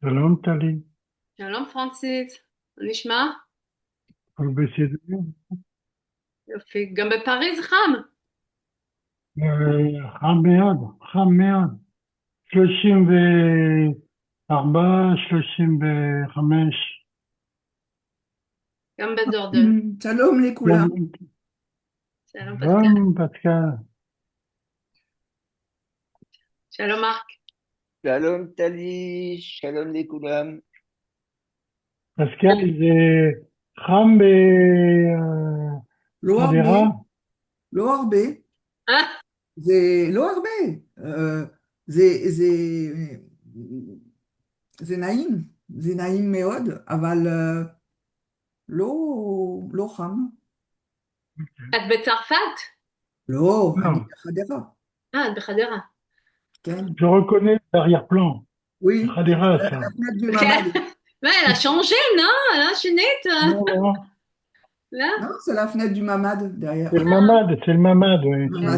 שלום טלי, שלום פרנסיס, מה נשמע? הכל בסדר? יופי, גם בפריז חם. חם מאוד, חם מאוד, 34, 35, גם בדורדן. שלום לכולם. גם שלום פסקל. גם פסקל, שלום מרק. שלום טלי, שלום לכולם. פסקל זה חם לא הרבה, בחדרה? לא הרבה, אה? זה לא הרבה, אה, זה, זה, זה נעים מאוד, אבל לא, לא חם. את בצרפת? לא, אני Non, בחדרה, את בחדרה. כן, je reconnais l'arrière-plan, oui, חדרה la ça. fenêtre du כן. mamad. מה, elle a changé, non? Elle a שינית? Non, non, לא? Non, c'est la fenêtre du mamad derrière. c'est le mamad, oui, c'est le ממ"ד.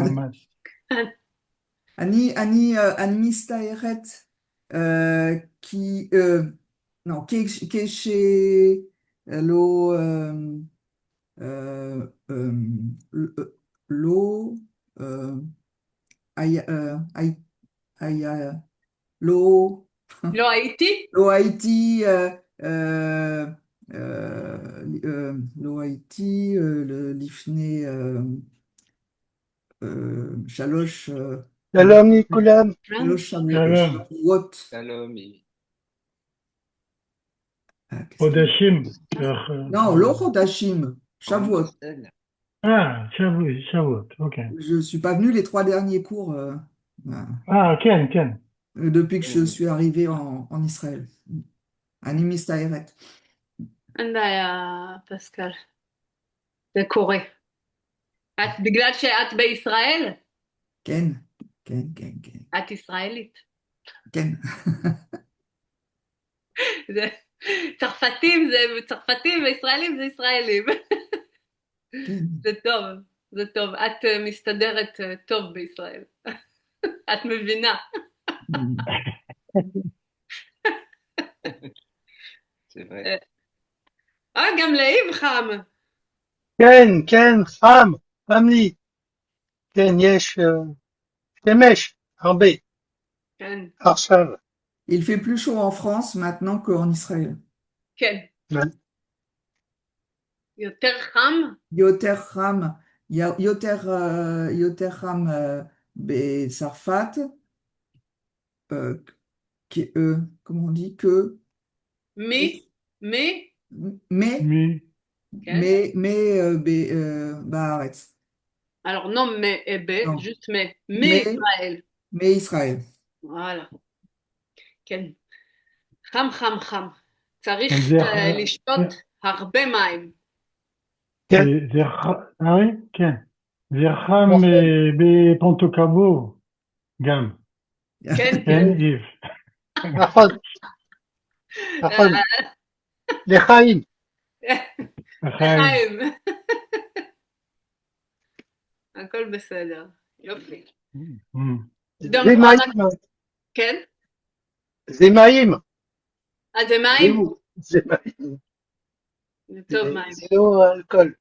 mamad. אני מסתערת כי, לא, כשלא, לא, היה, היה, לא, לא הייתי? לא הייתי, לא הייתי לפני שלוש, שלום לכולם. שלוש שלום. שבועות. שלום. חודשים. לא, לא חודשים, שבועות. בסדר. שבועות, אוקיי. Je suis pas venu les 3 derniers cours כן, כן. depuis que je suis arrivé en Israël. אני מסתערת. אין בעיה, פסקל. זה קורה. בגלל שאת בישראל? כן, כן, כן, כן. את ישראלית. כן. צרפתים וישראלים זה ישראלים. כן. זה טוב, זה טוב. את מסתדרת טוב בישראל. את מבינה. C'est vrai. גם לאיב חם. כן, חם לי. כן, יש שמש, הרבה. כן, עכשיו. Il fait plus chaud en France maintenant qu'en Israël. כן. כן. יותר חם? יותר חם, יותר חם בצרפת, comment on dit, que, מי? mais, כן. בארץ. Alors non mais et B, Non. juste mais Mais. Israël. מישראל. וואלה. כן. חם. צריך לשתות הרבה מים. כן. oui, כן. זה חם בפונטו-קאבו, גם. כן. כן, איב. נכון. לחיים. לחיים. הכל בסדר. יופי. זה מים. כן? זה מים. זה מים? זה מים. זה טוב מים. זה לא אלכוהול.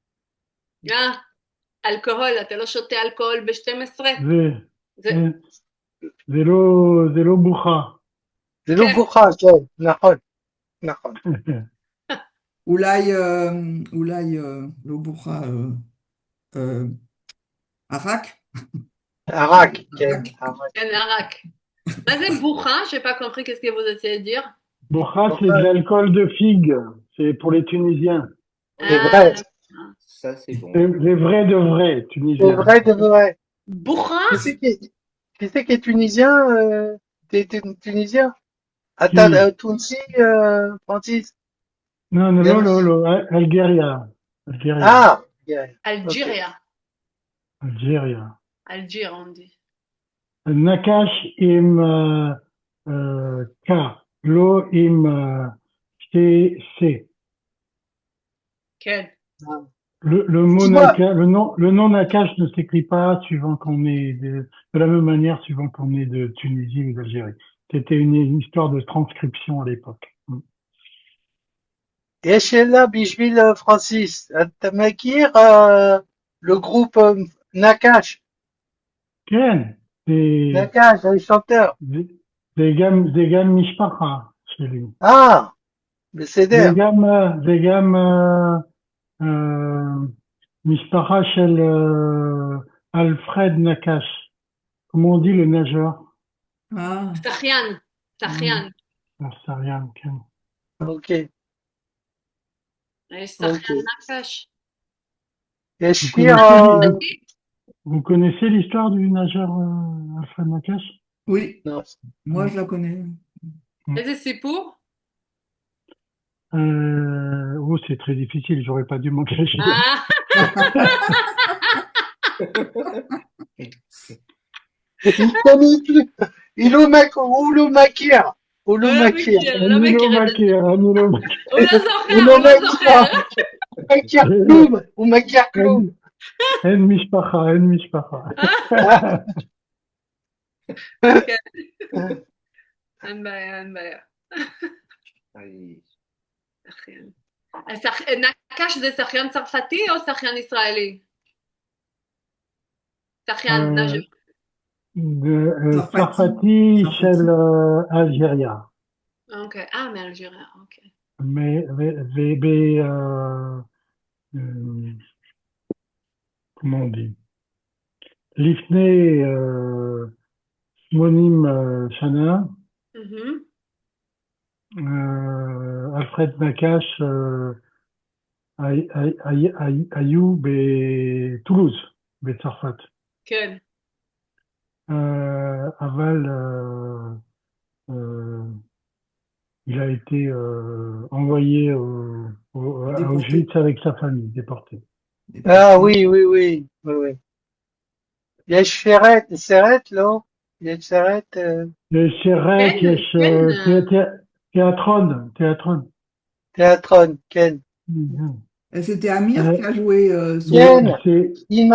אלכוהול, אתה לא שותה אלכוהול ב-12? זה לא בוכה. זה לא בוכה, כן, נכון. אולי לא בוכה, ערק? ערק, כן. כן, ערק. מה זה בוכה? Je n'ai pas compris qu'est-ce que vous essayez de dire. Boucha, c'est de l'alcool de figue. C'est pour les Tunisiens. C'est vrai. Ça, c'est bon. Les vrais de vrais Tunisiens. C'est vrai de vrai. Boucha? Qui c'est qui est tunisien? T'es tunisien? Attends, Tunisi, Francis? Non, Algérie. Ah! Algérie, on dit. Nakash im K, lo im C. כן. Le nom Nakash ne s'écrit pas suivant qu'on est de la même manière suivant qu'on est de Tunisie ou d'Algérie. C'était une histoire de transcription à l'époque. יש שאלה בשביל פרנסיס. אתה מכיר le groupe נקש? כן, נקש, le chanteur. זה גם משפחה שלי. בסדר. זה גם משפחה של אלפרד נקש. Comment on dit le nageur? שחיין, שחיין. שחיין, כן. אוקיי. יש שחיין נקש. יש שיר... Vous connaissez l'histoire du nageur Alfred Nakache? Oui, Non. moi je la connais. איזה סיפור? Oh, c'est très difficile, j'aurais pas dû m'engager. Il connaît plus. Il ou le makir. הוא לא מכיר. אני לא מכיר. הוא לא זוכר. הוא מכיר כלום. הוא מכיר כלום. אין משפחה, אין משפחה. אין בעיה, אין בעיה. נקש זה שחיין צרפתי או שחיין ישראלי? שחיין נג'ר. צרפתי של אלג'יריה. אוקיי, מאלג'יריה, אוקיי. comment on dit? לפני 80 שנה, אלפרד נקש היו בטולוז, בצרפת. כן. אבל il a été envoyé à Auschwitz avec sa famille, déporté. Oui. יש סרט, לא? יש סרט... יש סרט, יש תיאטרון, כן. C'était Amir qui a joué עם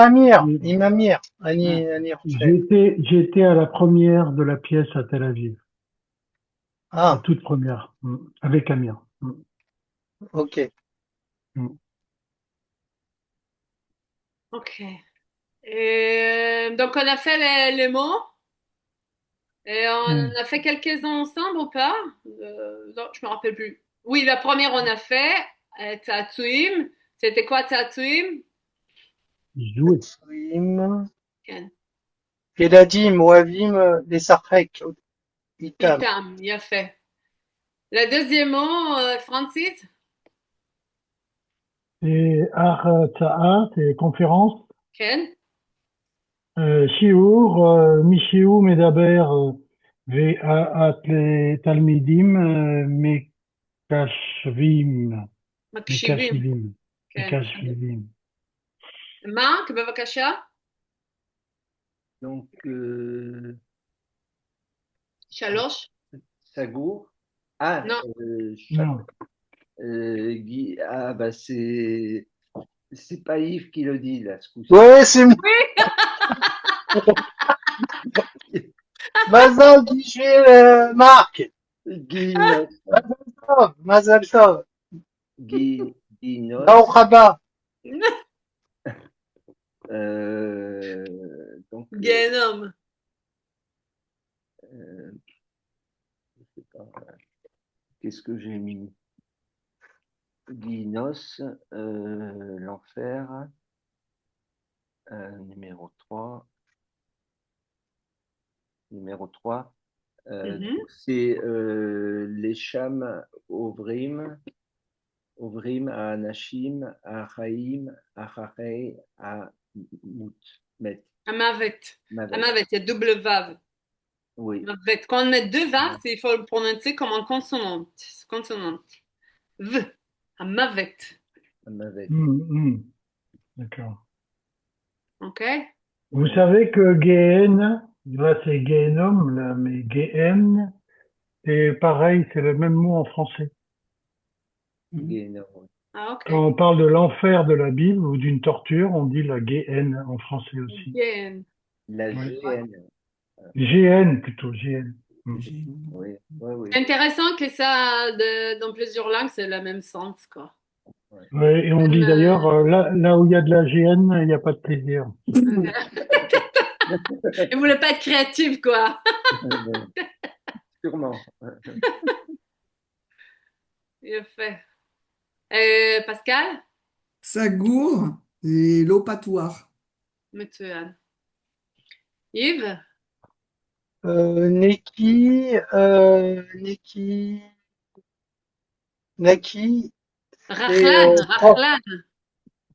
אמיר. אני חושב. J'étais à la première de la pièce à Tel Aviv. La toute première, avec Amir. Ok. Ok. Donc on a fait les mots. Et on a fait quelques-uns ensemble ou pas? Non, je me rappelle plus. Oui, la première on a fait Tatuim. C'était quoi Tatuim? Jouer. כן. ילדים אוהבים לשחק איתם. יפה. Le deuxième mot, Francis? C'est הרצאה, c'est conférence. כן. שיעור, משיעור מדבר והתלמידים מקשיבים. מרק, בבקשה. Donc, 3. Sagour. Non. Guy, bah c'est pas Yves qui le dit là, ce coup-ci. Ouais, c'est moi. Mazal בשביל Marc. Guy. מזל טוב. Guy Nos. ברוך הבא. Donc, Guénome. je sais pas. Qu'est-ce que j'ai mis? Guinos, l'enfer, numéro 3. Numéro 3, c'est les Sham Ovrim, à Anashim, à Chaim, à Chachei, à Met. À Mavet. À Mavet, il y a double vav. Oui. Mavet. Quand on met deux vav, il faut le prononcer comme en consonante. V. À Mavet. À Mavet. D'accord. Ok. Vous savez que Gehen, là c'est Gehenom, là, mais Gehen, c'est pareil, c'est le même mot en français. Gehenom. Ah, ok. Quand on parle de l'enfer de la Bible ou d'une torture, on dit la Gehen en français aussi. Gehen. La GN. GN plutôt, GN. Mm. Oui, oui, oui. C'est intéressant que ça, dans plusieurs langues, c'est le même sens, quoi. Ouais. Ouais, et on dit d'ailleurs, là où il y a de la GN, il n'y a pas de plaisir. Et vous voulez pas être créatif, quoi. Sûrement. Il fait. Pascal? Sagour et l'eau-patoire. מצוין. Yves? Neki, Naki, c'est Rachlan, Rachlan.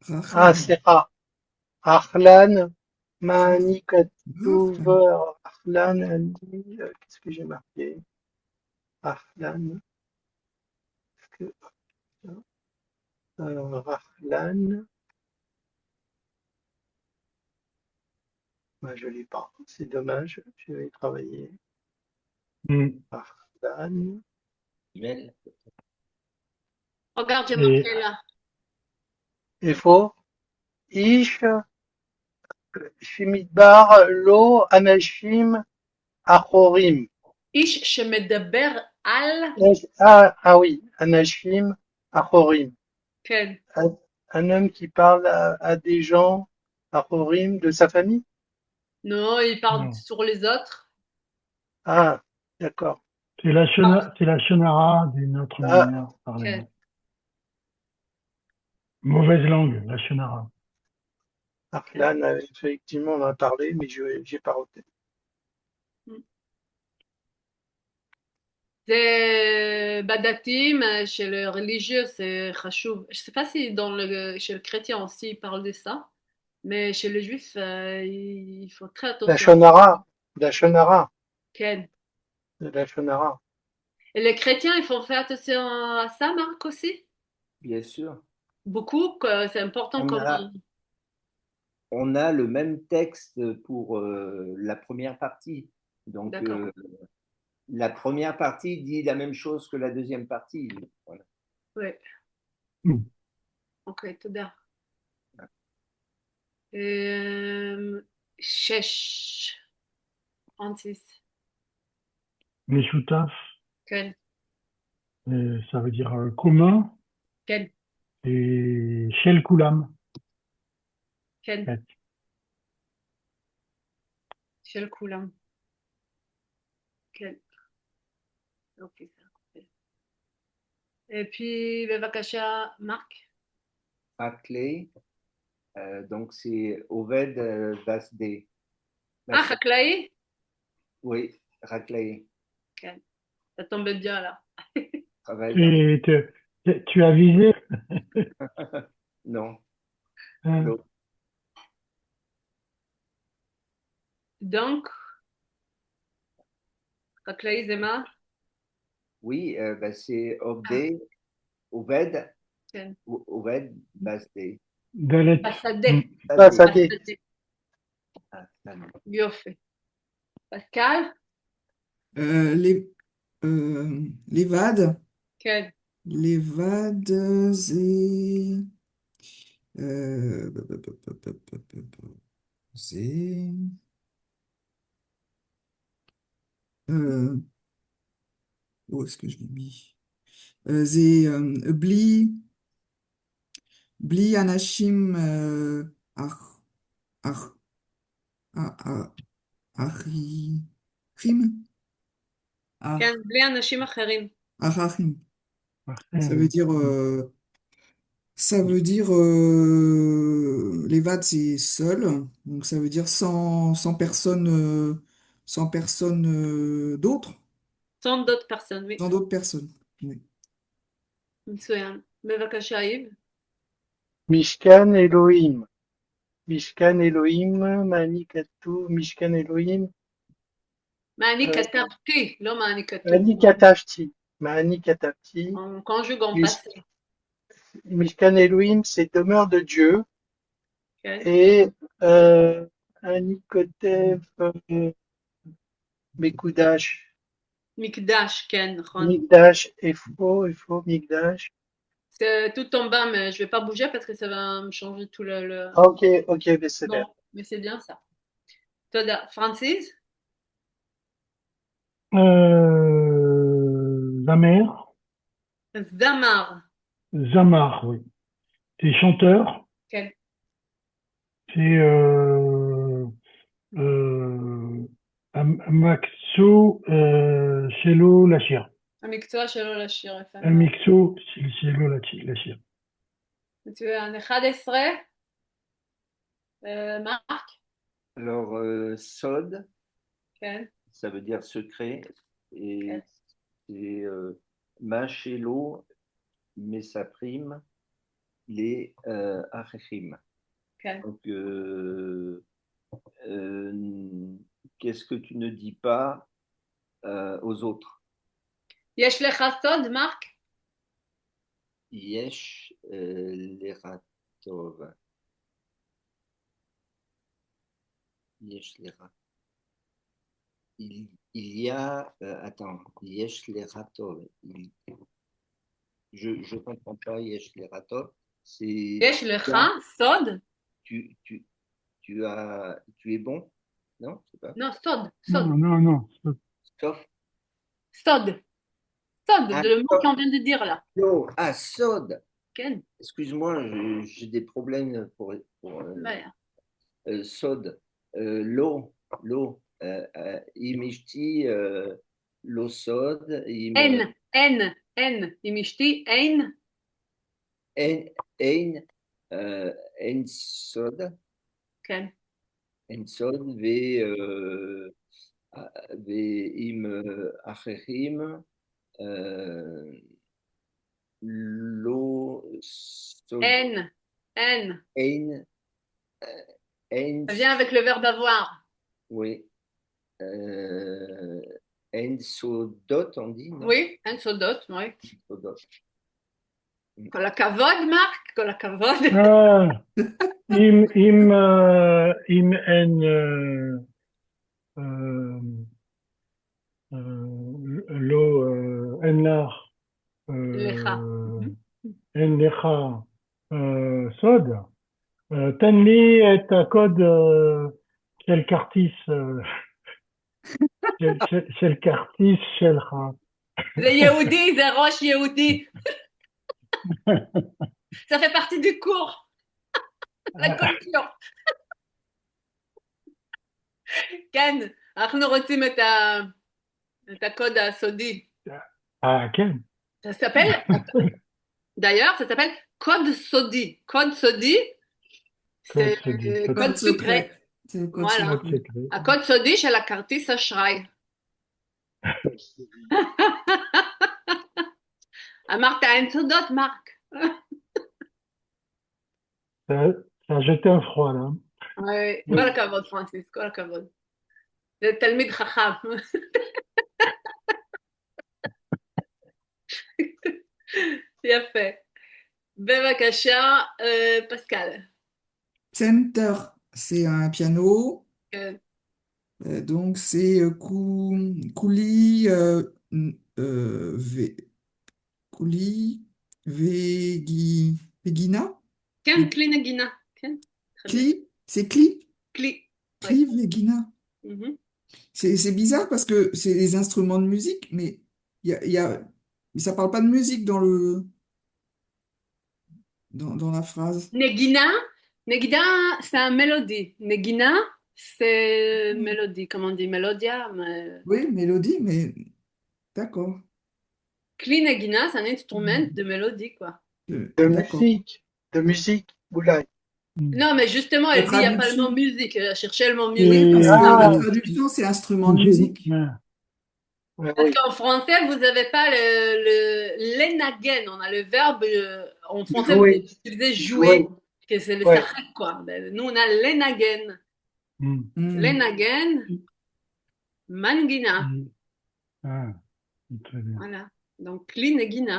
Rachlan. c'est A. Arlan, Rachlan. Manikatouver, Arlan, Andy, qu'est-ce que j'ai marqué? Arlan, est-ce que, Arlan, je l'ai pas, c'est dommage, je vais y travailler. Mm. Arlan, Email. Regarde, j'ai Et, marqué là. il faut, Ish, Shimidbar, Lo, Anashim, Achorim. איש שמדבר על... Oui, Anashim, Achorim. כן. Un homme qui parle à des gens, Achorim, de sa famille? Non, il parle non. sur les autres. Ah, d'accord. C'est la shonara d'une autre Ah, manière de parler. כן. Mauvaise langue, la shonara. Arlan, effectivement, on en a parlé, mais j'ai pas retenu. זה בדתיים, chez le religieux, c'est חשוב. Je sais pas si chez le chrétien aussi, il parle de ça. Mais chez les juifs, il faut très La attention. Shonara, la Shonara, Ken. la Shonara. Et les chrétiens, ils font faire attention à ça, Marc, aussi? Bien sûr. Beaucoup, que c'est important On comme... a, on a le même texte pour la première partie. Donc, D'accord. la première partie dit la même chose que la deuxième partie. Voilà. Ouais. Mm. Ok, תודה. שש. Francis. Meshutaf, כן. ça veut dire commun, כן. et Shel Kulam. כן. Ouais. של כולם. כן. אוקיי, זה. Et puis, בבקשה, מרק. Raclé, donc c'est Oved Basdé. חקלאי? Oui, Raclé. כן. Ça tombe bien, là. Travaille dans... Tu as visé? Non. Hein? Donc, Donc, חקלאי זה מה? oui, c'est Oved, כן. Oved Basdé. Dalet. בשדה. Mm. Ah, ça dit. בשדה. Ah, ça, non. יופי. פסקל? L'évade. כן. L'évade, c'est où est-ce que je l'ai mis? C'est bli anashim ach, achim כן, בלי אנשים אחרים. achachim. Ça veut Parfait. dire l'évade c'est seul, donc ça veut dire sans personne d'autre, Sont d'autres personnes, oui. sans d'autres personnes. Oui. מצוין. בבקשה, איב. Mishkan Elohim. Mishkan Elohim, Manikatu, Mishkan Elohim, מה אני כתבתי, לא מה אני כתוב. Manikatavti. Manikatavti. On conjugue en passé. Mishkan Elohim, c'est demeure de Dieu. כן. Et Anikotev Mekudash. מקדש, כן, נכון. Migdash, Efo, Migdash. C'est tout en bas, mais je vais pas bouger parce que ça va me changer tout le... Ok, בסדר. Non, mais c'est bien ça. תודה. Francis? Zamer, Zamar. Zamar, oui. C'est chanteur. כן. C'est Maxo Shelo Lachir. המקצוע שלו לשיר, יפה מאוד. Mixo Shelo Lachir. מצוין. 11, מרק? Alors, Sod, כן. ça veut dire secret. Et כן. c'est Machello, mais ça prime les Achechim. כן. Donc, qu'est-ce que tu ne dis pas aux autres? יש לך סוד, מרק? Yesh Leratov. Yesh Leratov. Il y a. Attends, Yesh Leratov. Je ne comprends pas Yesh Leratov. C'est. יש לך סוד? Tu es bon? Non, je sais pas. Non, סוד. Non. Sauf. סוד. סוד, Ah, le mot qu'on vient de dire là. non, ah, Sod. כן. Excuse-moi, j'ai des problèmes pour בעיה. Sod. L'eau. עם אשתי לא סוד. אין. עם אשתי אין. אין סוד. כן. אין סוד, ועם אחרים לא סוד. אין. אין. Ça vient avec le verbe avoir. Oui. אין סודות, on dit, non? Oui, אין סודות, oui. סודות. כל הכבוד, מרק, כל הכבוד. אם אין לא, אין לך, לך. אין לך סוד, תן לי את הקוד של כרטיס, של כרטיס שלך. זה יהודי, זה ראש יהודי. Ça fait partie du cours. La culture. כן, אנחנו רוצים את הקוד הסודי. כן. Ça s'appelle, d'ailleurs, ça s'appelle code sodi. Code sodi, c'est code secret. C'est le code Voilà. secret. הקוד סודי של הכרטיס אשראי. אמרת אין סודות, מרק. Ça a jeté un froid là. כל הכבוד, פרנסיס, כל הכבוד. זה תלמיד חכם. יפה. בבקשה, פסקל. Center, c'est un piano. כן. Donc c'est Kouli, Vegina. כן, כלי נגינה. כן. Cli, c'est Cli. כלי. Cli, Vegina. Mhm. C'est bizarre parce que c'est des instruments de musique, mais mais ça parle pas de musique dans la phrase. נגינה, c'est un mélodie. נגינה, c'est mélodie. Comment on dit? Mélodia. Oui, mélodie, mais d'accord. כלי נגינה, c'est un instrument de mélodie, quoi. De D'accord. musique, Boulaye. Non, mais justement, elle La dit, il n'y a pas le traduction. mot musique. Elle a cherché le mot Oui, musique. parce Ah. que la traduction, c'est instrument de musique. Ouais, Parce oui. qu'en français, vous n'avez pas l'énagen. On a le verbe, en français, Jouer. vous utilisez jouer, Oui. que c'est le Ouais. sachet, quoi. Ben, nous, on a l'énagen. Mm. L'énagen, mangina. Ah, très bien. Voilà. Donc, kli negina.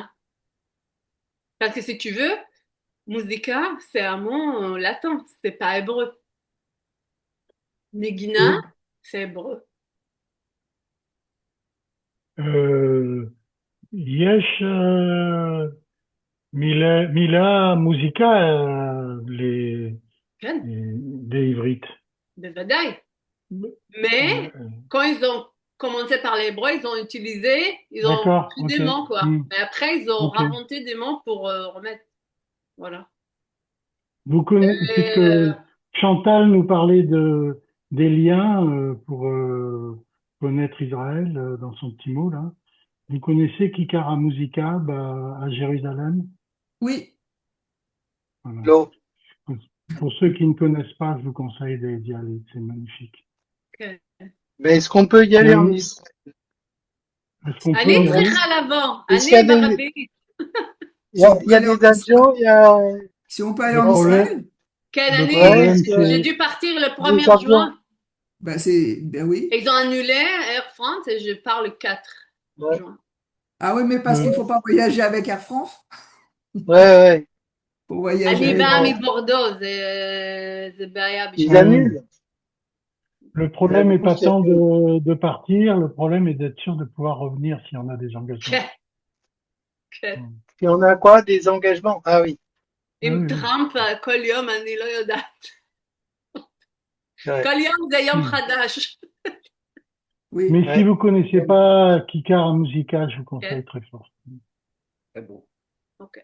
Parce que si tu veux, musica, c'est un mot latin, c'est pas hébreu. Negina, Oui. c'est hébreu. יש מילה מוזיקה כן, לעברית. בוודאי. Mais quand commencé par l'hébreu, ils ont D'accord, pris ok. des mots, quoi. Hmm, Mais après, ils ont ok. raconté des mots pour remettre. Voilà. Vous connaissez, puisque Euh, Chantal nous parlait des liens pour connaître Israël dans son petit mot là. Vous connaissez Kikara Musica à Jérusalem? Oui, Voilà. L'eau. Pour ceux qui ne connaissent pas, je vous conseille d'y aller. C'est magnifique. ok. Mais est-ce qu'on peut y aller en Israël? Est-ce qu'on peut Ani y aller? צריכה לבוא, Est-ce qu'il y אני a des, ברבים. si on il peut y a aller en des avions, il y a, si on peut aller Le en problème, Israël, כן, le אני, ouais, problème, est-ce que j'ai c'est dû partir le des 1er avions? juin. ben oui. Et ils ont annulé Air France et je pars le 4 Ouais, juin. Ah oui, mais parce qu'il le, faut pas voyager avec Air France, ouais. faut voyager אני avec באה Bon, מבורדו, זה בעיה ils בשבילי. oui. annulent. Le Il y en a problème est beaucoup pas qui tant annulent. de partir, le problème est d'être sûr de pouvoir revenir si on a des engagements. כן, כן. Hmm. Et on a quoi? Des engagements? Ah oui. Ah עם oui, oui. טראמפ כל יום אני לא יודעת. Ouais, כל יום זה יום Hmm. חדש. Oui. Mais si ouais. vous connaissez pas Kikara Musica, je vous כן, conseille très fort. Très beau. אוקיי.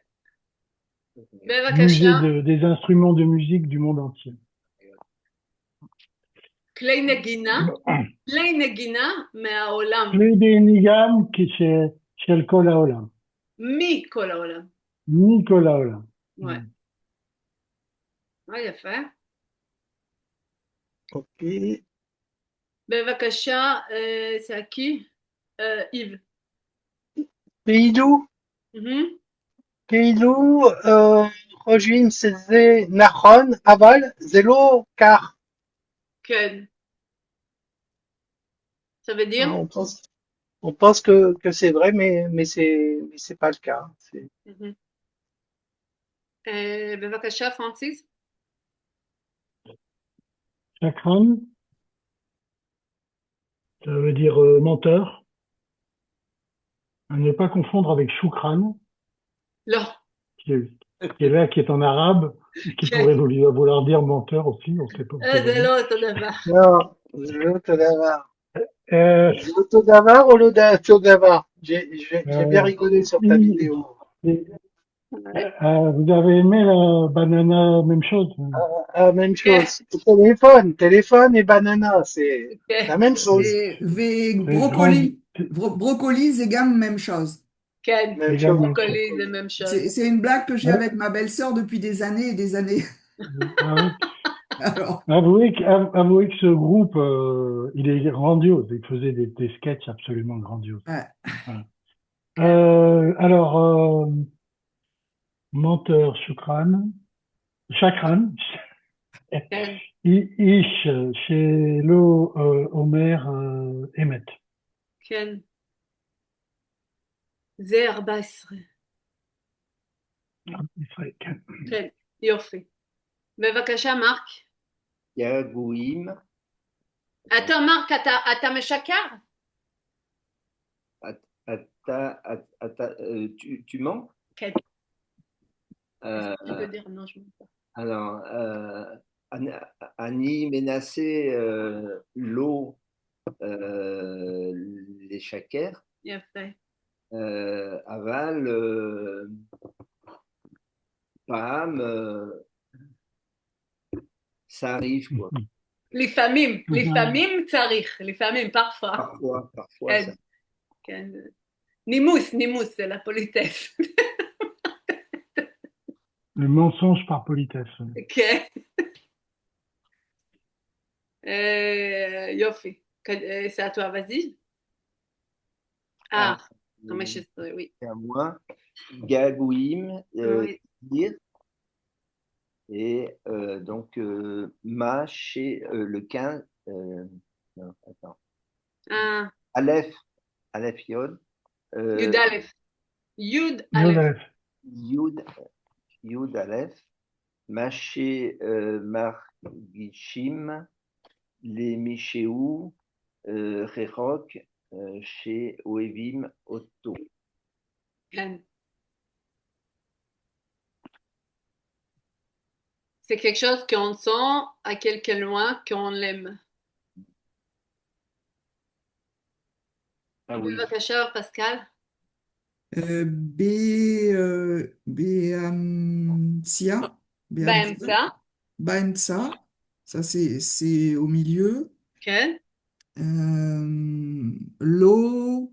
Très בבקשה, Musée des instruments de musique du monde entier. כלי נגינה, כלי נגינה מהעולם, Clé Nigam qui chez El Kol Haolam. מכל העולם. Nicolas Haolam. Ouais, Hmm. יפה. Ok. בבקשה, c'est à qui? Yves. Peidou, Mhm. Peidou, חושבים שזה נכון, אבל זה לא כך. כן. Ça veut dire? Hein, on pense que c'est vrai, mais c'est pas le cas. Mhm. בבקשה, פרנסיס. Chakran, ça veut dire menteur. À ne pas confondre avec Shukran, לא. qui est, qui est là, qui est en arabe, qui כן. pourrait vouloir dire menteur aussi, on sait pas, on sait זה jamais. לא אותו דבר. Non, זה לא אותו דבר. Euh, זה אותו דבר ou לא אותו דבר? J'ai bien euh, rigolé sur ta si- vidéo. si- Ouais. vous avez aimé la banana, même chose. Ah, même כן. chose. Téléphone et banana, c'est כן. la même chose. C'est grand, Brocoli, c'est gamme, même chose. כן. Même chose. également. ברוקולי זה même chose. C'est une blague que j'ai Ah, avec ma belle-sœur depuis des années et des années. ah oui. Alors, Avouez que ce groupe, il est grandiose. Il faisait des sketchs absolument grandioses. ouais. Voilà. כן. Alors, menteur, Chakran, כן. Ish, chez Lo, Omer, Emet. כן. זה 14. Israël. כן. יופי. בבקשה, מרק. Gagouim, אתה, מרק, אתה משקר? tu mens? כן. Tu peux dire non, je ne mens pas. Alors, Annie menacé l'eau, les shakers, יפה. aval, Pam, ça arrive quoi. לפעמים, לפעמים צריך, לפעמים, parfois. Parfois כן, ça. כן. נימוס, נימוס, זה לפוליטס. Le mensonge par politesse. כן. יופי. C'est à toi, vas-y. Ah, 15, oui. C'est à moi. Gagouim, Oui. dire. Et donc, Ma chez le 15. Non, attends. Ah, Aleph, Aleph Yod. Yud Aleph. Yud Aleph. Yodef. Yud Aleph. Ma chez Margishim. Les Mishéou. Rérok. Chez Oevim Otto. כן. C'est quelque chose qu'on sent à quelqu'un loin qu'on l'aime. Ah oui. בבקשה, פסקל. Béamsia. באמצע. Baenza. Ça, c'est au milieu. כן. Lo,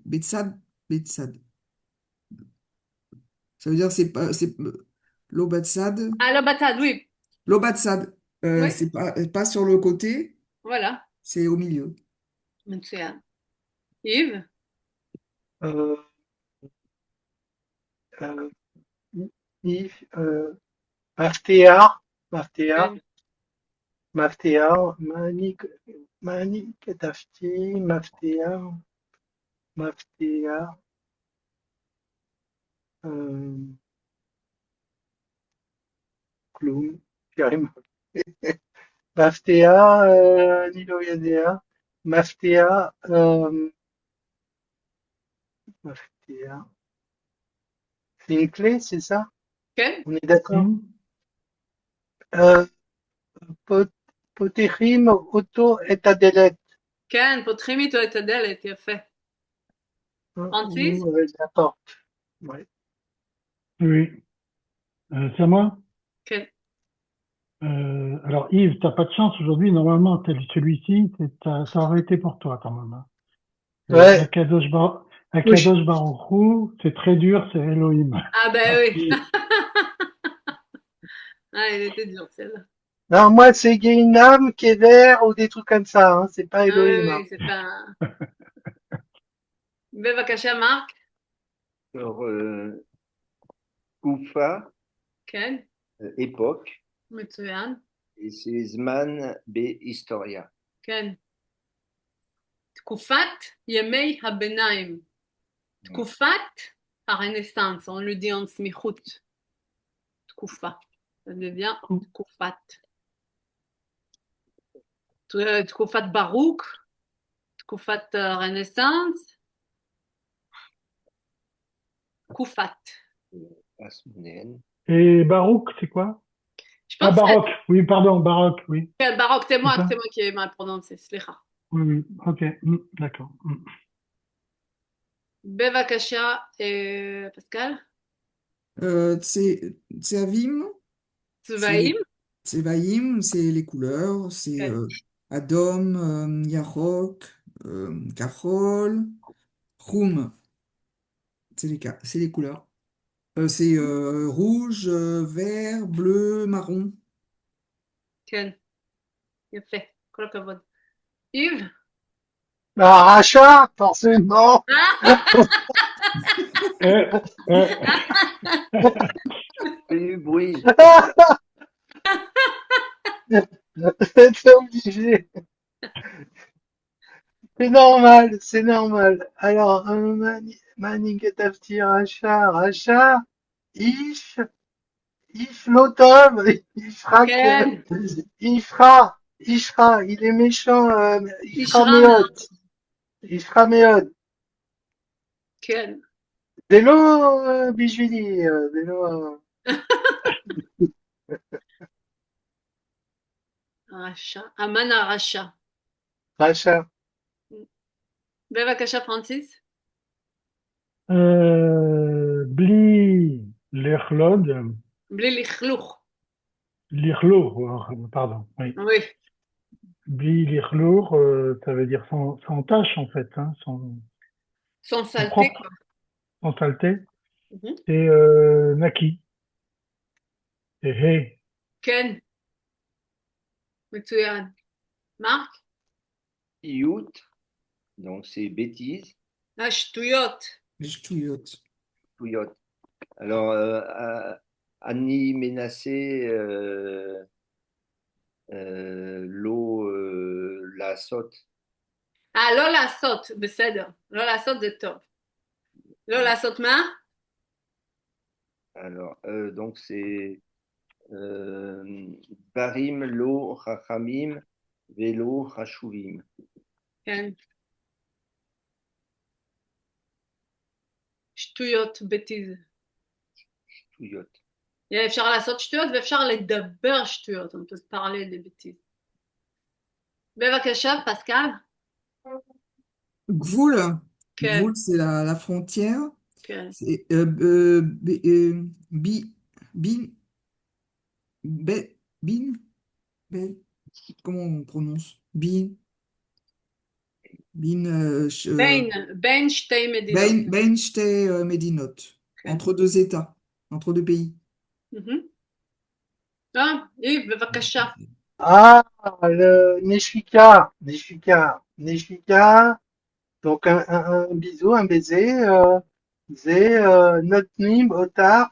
Betsad. Betsad. Ça veut dire c'est Lo Betsad. Ah, לא בצד, oui. Lo Betsad. Oui, C'est pas sur le côté, voilà. c'est au milieu. מצוין. Yves? Euh, euh, Yves, Maftea, Maftea, כן. Maftea, Manik, Tafti, Maftea, Maftea, Klum, Karim, Maftea, Nilo Yadea, Maftea, Maftea. C'est une clé, c'est ça? כן. On est d'accord? Hmm. Euh, Pot- Potechim, Otto et Adelet. כן, פותחים איתו את הדלת, יפה. Hein, פרנסיס? ou la porte. Ouais. Oui. C'est à moi? כן. Alors Yves, t'as pas de chance aujourd'hui. Normalement, celui-ci, ça aurait été pour toi quand même, hein. Ouais. Oui. Akadosh Baruch Hu, c'est très dur, c'est Elohim. Ah, ben oui. Ah, il était dur, celle-là. Non, moi, c'est Guéhinam, Kéver ou des trucs comme ça. Hein. C'est pas Ah oui, Elohim. Hein. oui, c'est pas... בבקשה, מרק? Alors, Koufa, כן. époque, מצוין. et c'est Zman Historia. כן. תקופת ימי הביניים. תקופת הרנסאנס, on le dit en סמיכות. תקופה. Ça devient תקופת. תקופת ברוק, תקופת הרנסאנס, תקופת. Asmonéenne. Et Barouk, c'est quoi? Je Ah, pense Baroque. Oui, pardon, Baroque, oui. que baroque, c'est C'est ça? moi qui ai mal prononcé, סליחה. Oui, oui. Ok. D'accord. בבקשה, פסקל. Tsevim, צבעים. Tsevaïm, c'est les couleurs. C'est כן. Adom, Yarok, Kahol, Roum. C'est les couleurs. C'est rouge, vert, bleu, marron. כן. יפה. כל הכבוד. איב? Bah, rachat, forcément. Euh, euh, Fais du bruit. C'est obligé. C'est normal, c'est normal. Alors, Manigatafti, rachat, Ish, Ish l'automne, Ishrak, כן. Ishra, il est méchant, Ishra אישרם. Meot, Ishra Meot. כן. Vélo, Bijvili, vélo. רשע. אמן הרשע. Rachat. בבקשה, פרנסיס. Bli l'Echlod, בלי לכלוך. l'Ichlour, pardon, oui. Oui. Bli l'Ichlour, ça veut dire sans tache en fait, hein, Sans sans saleté, propre, quoi. sans saleté. Mhm. Et Naki, et Hey. כן. מצוין. מרק? Iout, donc c'est bêtise. השטויות. Jtouyot. Touyot. Alors, Annie Ménassé, l'eau, la saute. לא לעשות, בסדר. לא לעשות זה טוב. לא לעשות מה? Alors, donc c'est Barim, lo, Chachamim, Velo, Chashuvim. כן. שטויות, בטיז. Touyot. אפשר לעשות שטויות ואפשר לדבר שטויות. On peut se parler des bêtises. בבקשה, פסקל. Gvoul. כן, Gvoul, c'est la frontière. כן. C'est bin, bin, comment on prononce? בין שתי מדינות. Bein Shtei Medinot, כן. entre deux États, entre deux pays. מהמם. יב, בבקשה. Ah, le Neshika, Neshika, Neshika. Donc un bisou, un baiser. C'est Notnim, Otar,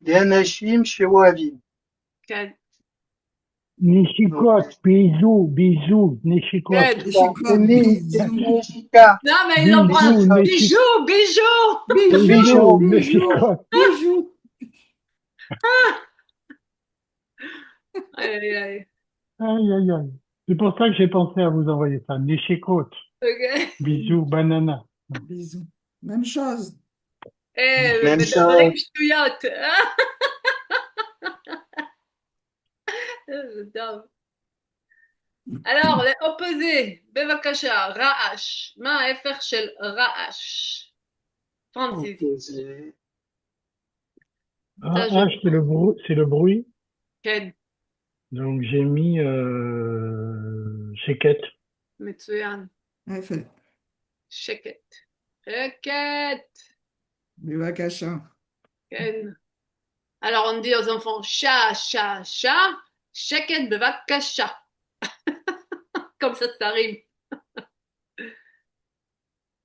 des Anashim, chez Oavim. כן, Donc, Nishikot, bisous, bisous, Nishikot. כן. c'est Neshikot, bisous, Neshika. Non, mais ils ont pas. Bisous, Bijoux, bijoux. bijoux, Bisous, bijoux, Nishikot. bijoux. Aïe, aïe, aïe. Aïe, aïe, aïe. C'est pour ça que j'ai pensé à vous envoyer ça. Nishikot. Ok. Bisous, banana. Bisous. Même chose. Eh, Même מדברים chose. שטויות. זה טוב. Alors, les opposés, בבקשה, רעש. מה ההפך של רעש? פרנסיס, Opposé. אתה H, c'est le bruit. כן, Donc j'ai mis Sheket. מצוין. Ouais, שקט. שקט. Bevakasha. כן. Alors, on dit aux enfants, chat, chat, chat, שקט בבקשה. Comme ça rime.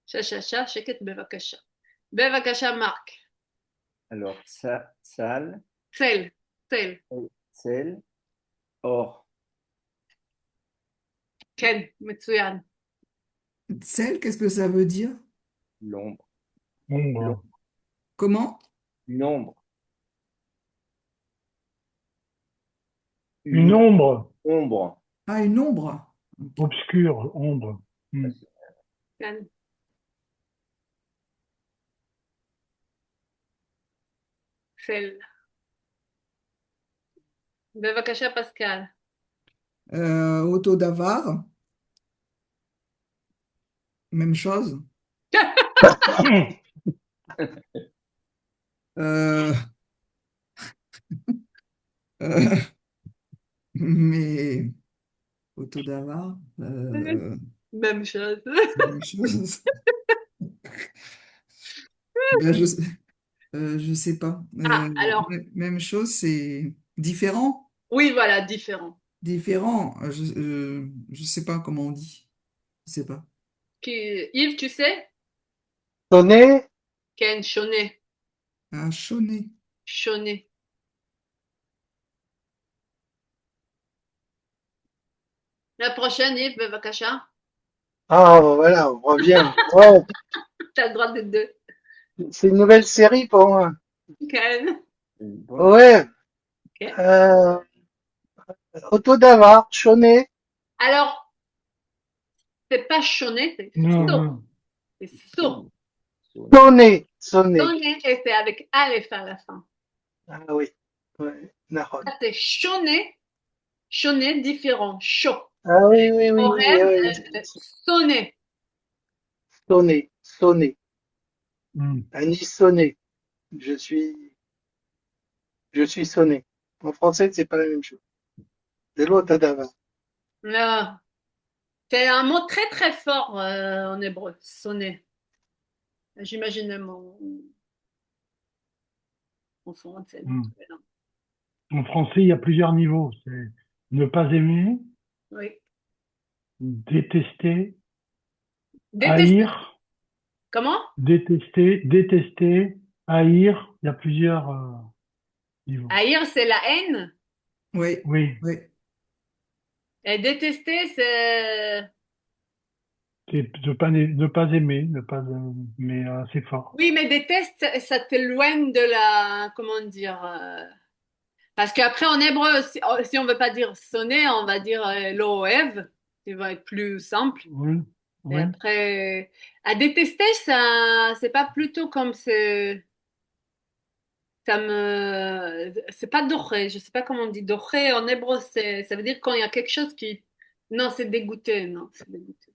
chat, chat, chat, שקט בבקשה. בבקשה, מרק. Alors, salle, צל, צל. sel, or. כן, מצוין. Tsel, qu'est-ce que ça veut dire? L'ombre. Ombre. Comment? Une ombre. Une ombre. Ombre. Ah, une ombre. Obscure, ombre. כן. צל. בבקשה, פסקל. Autodavar. Même chose. Euh, euh, mais Autodavar, Même chose. même chose. Ben, je sais pas. Ah, alors, Même chose, c'est différent. oui, voilà, différent. Différent. Je sais pas comment on dit. Je sais pas. Yves, tu sais? Sonné. Ken, Chonet. Ah, Chonet. Chonet. La prochaine, Yves, bevakasha. Ah, voilà, on revient. Ouais, T'as le droit de deux. c'est une nouvelle série pour moi. Ken. Bon. Ouais. Ok. Autodavar, Choné. Alors, c'est pas Chonet, c'est Non, So. non. C'est So. Sonné. Sonné. Chonet, et c'est avec Aleph à la fin. Ah oui. Ouais. Nahon. Ça, c'est Chonet. Chonet, différent. Chaud. Ah oui, oui, oui, oui. Orem, Ouais. sonnet. Sonné. Sonné. Hmm. Annie sonné. Je suis sonné. En français, c'est pas la même chose. C'est l'Autodavar. Là, c'est un mot très très fort en hébreu, sonnet. J'imagine mon français. Hmm. En français, il y a plusieurs niveaux. C'est ne pas aimer, Oui. détester, Détester. haïr, Comment? détester, haïr. Il y a plusieurs niveaux. Haïr, c'est la haine. Oui, Oui, oui. Et détester, c'est. c'est ne pas aimer, mais c'est fort. Oui, mais déteste, ça t'éloigne de la. Comment dire parce qu'après, en hébreu, si on veut pas dire sonner, on va dire loev, qui va être plus simple. Oui, Et oui. après, à détester, ça, c'est pas plutôt comme c'est. C'est pas doré, je sais pas comment on dit. Doré en hébreu, ça veut dire quand il y a quelque chose qui. Non, c'est dégoûté, non, c'est dégoûté.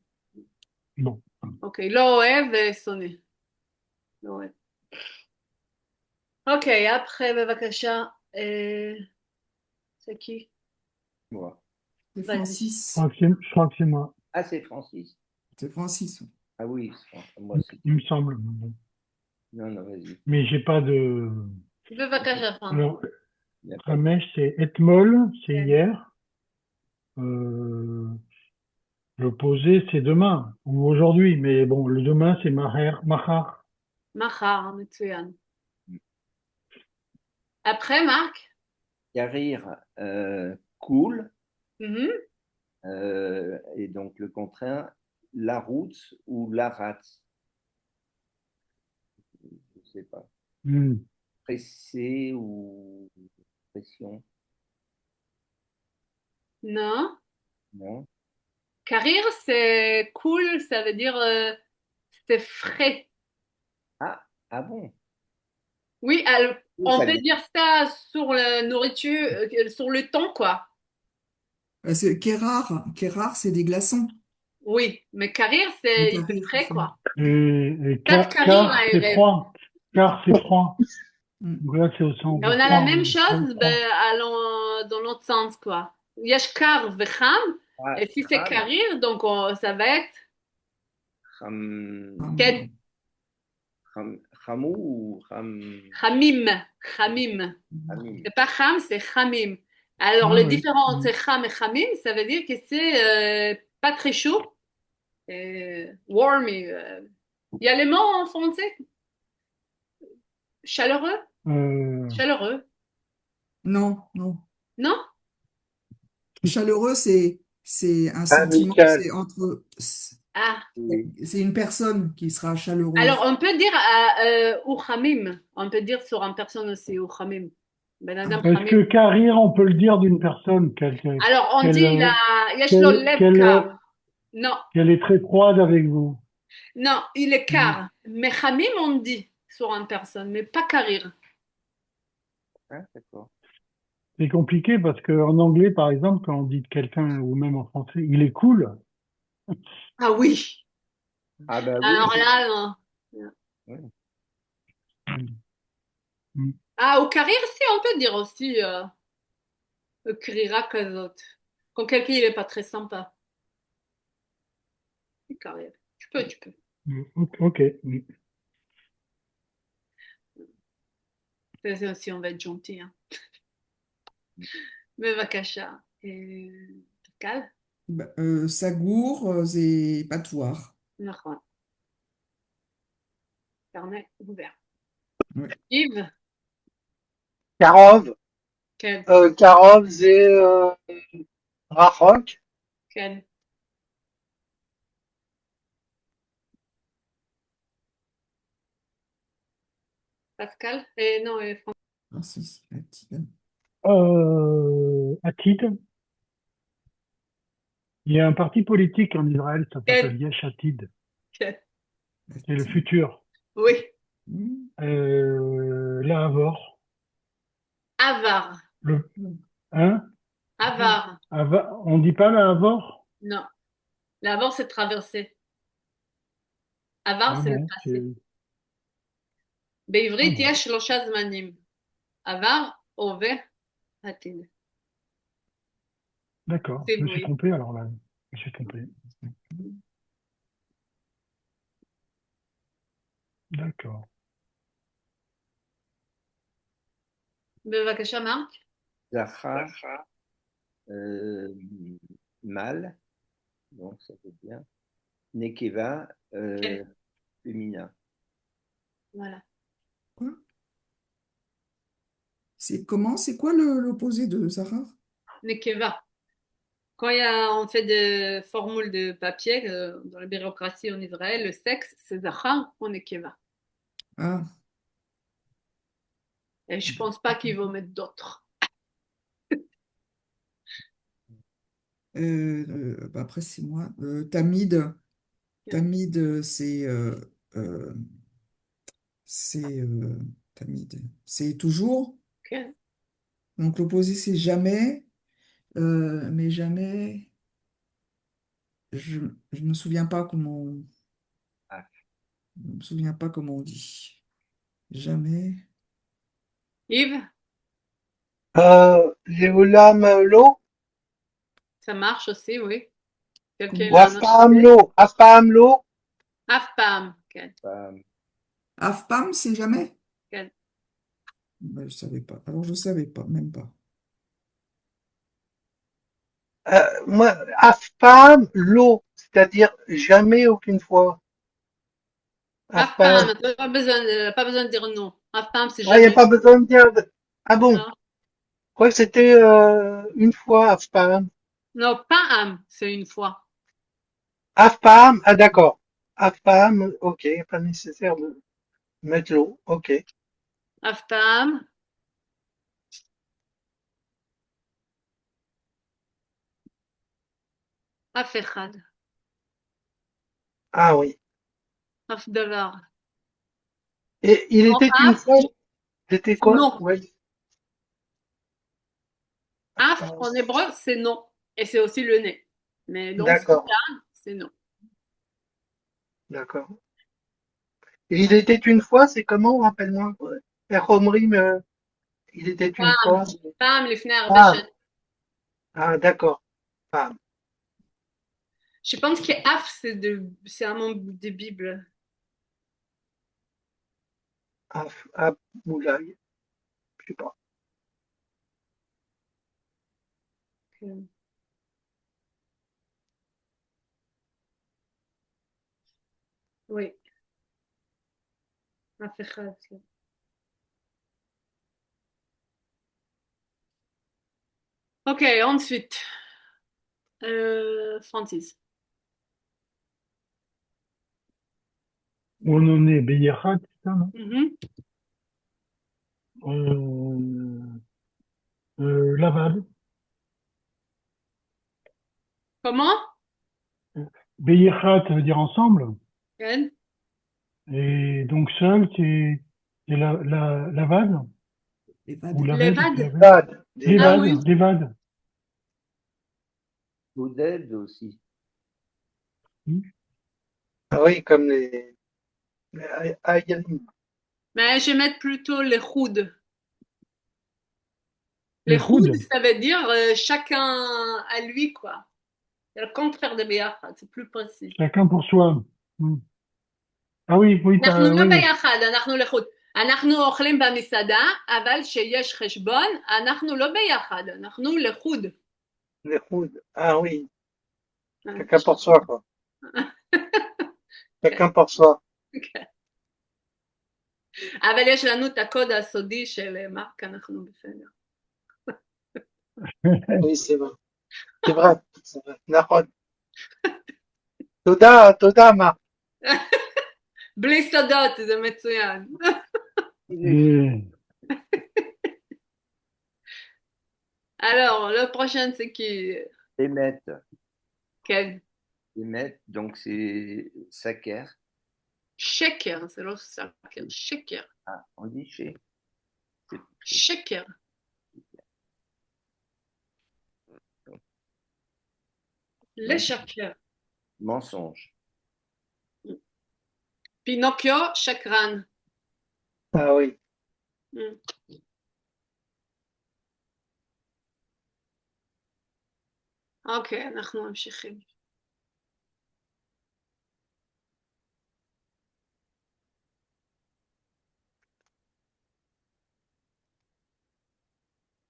Bon. אוקיי, לא אוהב ושונא. לא אוהב. אוקיי, après, בבקשה. C'est qui? Moi. C'est Vas-y. Francis. Je crois que c'est moi, Ah, c'est Francis. C'est Francis. Ah oui, moi aussi. il me semble. Bon. Non, non, vas-y. Mais j'ai pas de. בבקשה, פרנק. Alors, Il y a pas- Ramesh, c'est Etmol, c'est כן. hier. Euh, L'opposé, c'est demain ou aujourd'hui. Mais bon, le demain, c'est Mahar. מחר, מצוין. Après, Marc? Yarir, cool. Mhm. Et donc le contraire, la route ou la rate. Je ne sais pas. Hmm. Pressé ou pression. Non. Non. Carir, c'est cool, ça veut dire c'est frais. Ah bon. Oui, alors, on Ça peut vient. dire ça sur la nourriture, sur le temps, quoi. C'est Kérard, c'est des glaçons. Oui, mais carir, Le c'est il fait Carir, frais, ça. quoi. Et Peut-être carir car, à c'est rêve. froid. Car, c'est froid. Mm. Donc là, c'est au sens On de a la froid. même Froid, chose, froid. ben, allons dans l'autre sens, quoi. Yashkar vecham, Ah, et si c'est Kham, carir, donc ça va être Kham, ken, Khamou ou chamim, chamim. Khamim. C'est pas cham, c'est chamim. Alors, Ah le oui. différent entre cham et chamim, ça veut dire que c'est pas très chaud, warm. Il y a les mots en français, chaleureux, Euh, chaleureux, Non, non. non? Chaleureux, c'est un sentiment, Amical. c'est entre, Ah, Oui. c'est une personne qui sera alors chaleureuse. on peut dire ou chamim, on peut dire sur une personne aussi, ou chamim. Ben Ah, adam Est-ce chamim. que carrir, on peut le dire d'une personne Alors on dit, il qu'elle, a, yesh lo qu'elle, lev qu'elle, kar. Non, qu'elle est très froide avec vous? non, il est Hmm. car. Mais chamim, on dit sur une personne, mais pas carir. Ah, d'accord. C'est compliqué parce qu'en anglais, par exemple, quand on dit de quelqu'un, ou même en français, il est cool. Ah oui. Ah bah oui. Alors là, non. Oui. Hmm. Ah, ou carir, si, on peut dire aussi crira kazot. Quand quelqu'un il est pas très sympa. Carir. Tu peux. Hmm. Ok. Hmm. C'est aussi, on va être gentil. Hein. Mais vakasha. Cal? bah, Sagour, c'est Patoire. נכון. Carnet ouvert. Ouais. Yves? Karov. כן, Karov, c'est Rachok. כן. Pascal? Non, François. Francis, Mathilde. Atid. Il y a un parti politique en Israël, ça s'appelle כן, Yesh Atid. כן. C'est le Mathilde. futur. Oui. Hmm. Lahavor. Avar. Le, hein? Avar. On dit pas Lahavor? Non. L'avant, c'est traversé. Avar, Ah c'est le bon, passé. ah בעברית bon. יש 3 זמנים. עבר, הווה, עתיד. D'accord. C'est Je me suis oui. trompé alors là. Je me suis trompé. D'accord. בבקשה, מרק. Zahar, euh, mâle, donc ça veut bien. Nekeva, כן. féminin. Voilà. Quoi? C'est comment? C'est quoi l'opposé de Zahar? Nekeva. Quand on fait des formules de papier dans la bureaucratie en Israël, le sexe, c'est Zachar ou Nekeva. Ah, Et je pense pas qu'ils vont mettre d'autres. bah après, c'est moi. Tamid. Tamid, euh, c'est Tamid. C'est toujours. כן. Donc l'opposé, c'est jamais. Mais jamais. je me souviens pas comment, Ah, je me souviens pas comment on dit. Jamais. Yves, Léolam Lo, ça marche aussi, oui. Quelqu'un Comment? ou a un autre Afpam idée? Lo, Afpam Lo. Afpam. AFPAM, c'est jamais? כן. Ben, je savais pas. Alors, je savais pas, même pas. Moi, Afpam Lo, c'est-à-dire jamais aucune fois. Afpam. Afpam, t'as pas besoin de dire non. Afpam, c'est Ah, il n'y a jamais. pas besoin de dire. Ah bon, je Non, crois que c'était une fois Afpam. non, pas am, c'est une fois. Afpam, ah d'accord. Afpam, ok, pas nécessaire de mettre l'eau, ok. Afpam, afechad, Ah oui. afdavar. Et il Non, était une af, fois, c'était c'est quoi? non. Oui. Af, en hébreu, c'est non. Et c'est aussi le nez. Mais dans ce D'accord, cas, c'est non. d'accord. Et il était une fois, c'est comment, rappelle-moi? Père Omrim, il était une Pam, fois. pam, לפני הרבה Ah, שנים. ah d'accord. Ah, Je pense que af, c'est un mot de Bible. ah, Moulay, je sais pas. Oui, afechad. Ok, ensuite, Francis. Où on en est, Beyerhat, c'est ça, non? Mhm. Euh, Laval. Comment? Beyerhat, ça veut dire ensemble. Ken? Et donc seul, c'est Laval ou EHPAD. Laved, Levad? Laved. Dad, des Ah dads. oui. Lévade. Bouded aussi. Ah oui, comme les Ayalim. Mais je vais mettre plutôt les chouds. Les Les chouds, Khouds, ça veut dire chacun à lui, quoi. C'est le contraire de ביחד, c'est plus précis. chacun pour soi. Hmm. Ah oui, oui, אנחנו לא oui. ביחד, אנחנו לחוד. אנחנו אוכלים במסעדה, אבל כשיש חשבון, אנחנו לא ביחד, אנחנו לחוד. Les Khouds. Ah oui, chacun pour soi, quoi. Chacun pour soi. אבל יש לנו את הקוד הסודי של מרק, אנחנו בסדר. Oui, c'est vrai. C'est vrai, c'est vrai. נכון. תודה, תודה, Marc. בלי סודות, זה מצוין. Et Alors, le prochain, c'est qui? Emet. Quel? Emet, donc c'est Saker. Shaker, c'est l'autre Shaker. Shaker. Ah, on dit chez. Shaker. Les Shaker. Mensonge. Pinocchio, Chakran. Ah oui. אוקיי, אנחנו ממשיכים.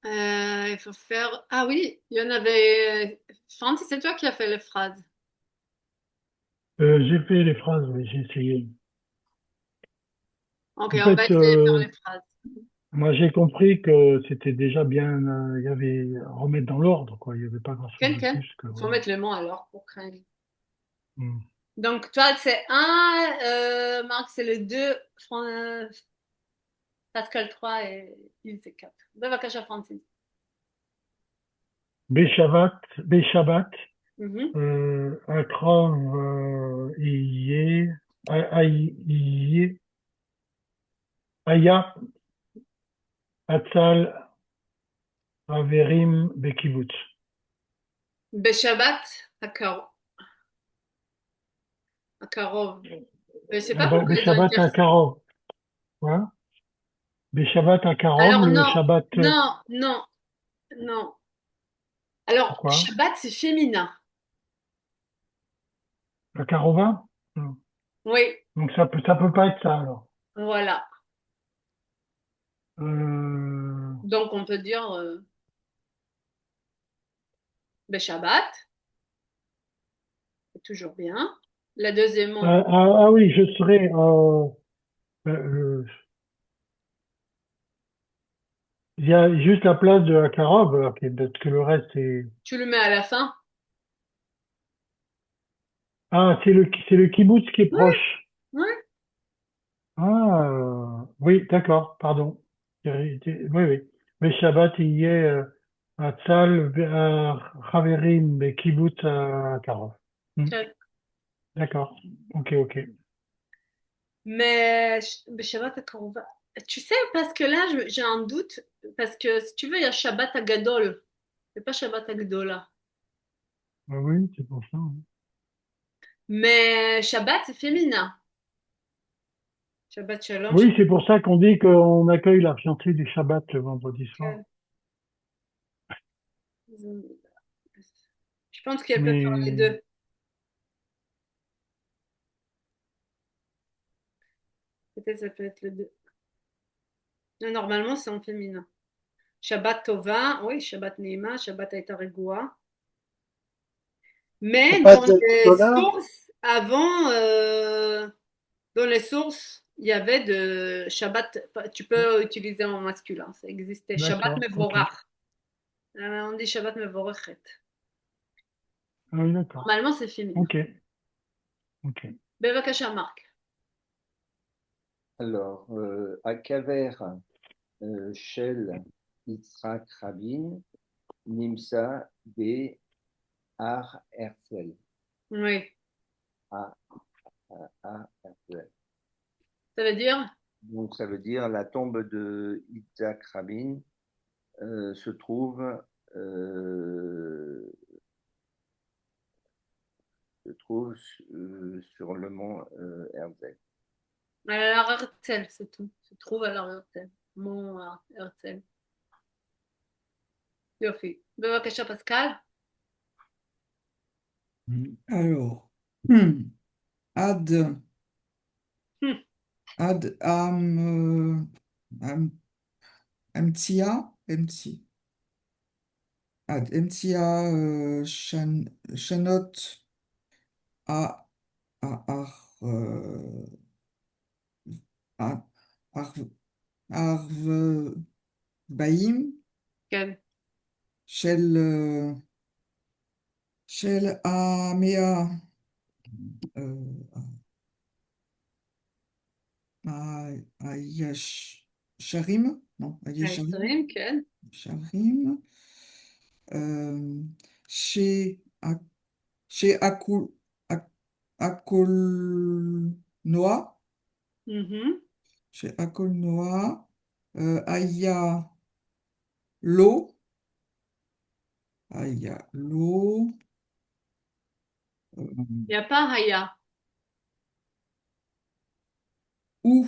Il faut faire... Ah oui, il y en avait... Francis, c'est toi qui as fait les phrases. j'ai fait les phrases, oui, j'ai essayé. Ok, En on va fait, essayer de faire les phrases. moi j'ai compris que c'était déjà bien, il y avait à remettre dans l'ordre, quoi. Il n'y avait pas grand-chose de Quelqu'un? plus que Il faut voilà. mettre le mot alors pour craindre. Hmm. Donc, toi, c'est 1, Marc, c'est le 2, Pascal 3 et il c'est 4. בבקשה, Francis. Béchabat, Mhm. Akrov, Iye, Iye, Aya, Atzal, Averim, Bekibutz. בשבת הקרוב. à Karov. Je sais Ah pas bah, pourquoi ils ont Shabbat à inversé. Karov. Quoi? Shabbat à Karov, Alors le non, Shabbat, non, non, non. Alors, pourquoi? Shabbat, c'est féminin. À Karova? Hmm. Oui, Donc ça peut pas être ça alors. voilà. Euh, Donc, on peut dire Shabbat, c'est toujours bien. La deuxième, ah oui, je serais. Il y a juste la place de Akarov, alors peut-être que le reste c'est. tu le mets à la fin. Ah, c'est le kibbutz qui est Oui, proche. oui. Ah, oui, d'accord, pardon. Oui, oui. Mais Shabbat, il y est à Tzal, à Chaverim, et kibbutz à Akarov. Hmm, d'accord. Ok, ok. Mais Shabbat, quand on va. Tu sais, parce que là, j'ai un doute. Parce que si tu veux, il y a Shabbat à Gadol. C'est pas Shabbat à Gdola. Ah oui, c'est pour ça, hein. Mais Shabbat, c'est féminin. Shabbat Shalom, Oui, c'est pour ça qu'on dit qu'on accueille la fiancée du Shabbat le vendredi soir. Shabbat. Je pense qu'elle peut faire les Mais deux. Peut-être ça peut être les deux. Non, normalement, c'est en féminin. Shabbat Tova, oui, Shabbat Neima, Shabbat Aïta Regoua. Mais Pas dans de les dollar? sources, avant, dans les sources, il y avait de Shabbat, tu peux utiliser en masculin, ça existait. Shabbat d'accord, ok. Mevorach. On dit Shabbat Mevorachet. Ah oui, d'accord. Normalement, c'est féminin. Ok, ok. Bevakasha Marc. Alors, à Kaver, Shell, Yitzhak Rabin, Nimsa, B, Ar Herzl. Oui. A, A, Herzl. Ça veut dire? Donc, ça veut dire la tombe de Yitzhak Rabin se trouve, euh, sur le mont Herzl. À la Herzl, c'est tout. Se trouve à la Herzl. Mon Herzl. Yofi. Bevakasha Pascal. Alors, Ad, Hmm. Ad Am, Amtia, Ad Amtia Shanot A, Ar, Ar, Ar, Arv, Baim, Quel? Shel, Shel Amea, Ayash, Sharim, non, Ayasharim, Esrim, quel? Sharim, euh, chez, chez Akolnoa, Mhm. chez Akolnoa, Aya Lo, Aya Lo, Il n'y a pas Haya. ou,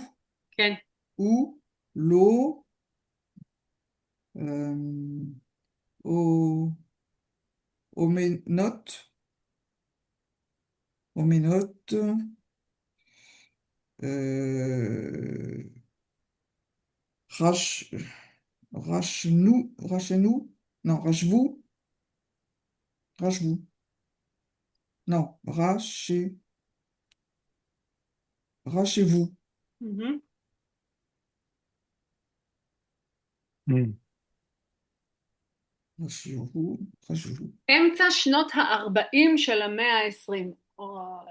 Quel? ou, Lo, euh, O, Omenot, Omenot, euh, Rash, Rachnou, non, Rachevou, non, Rachez-vous, Mhm. Hmm. Rachez-vous, Rachez-vous. אמצע שנות ה-40 של המאה ה-20.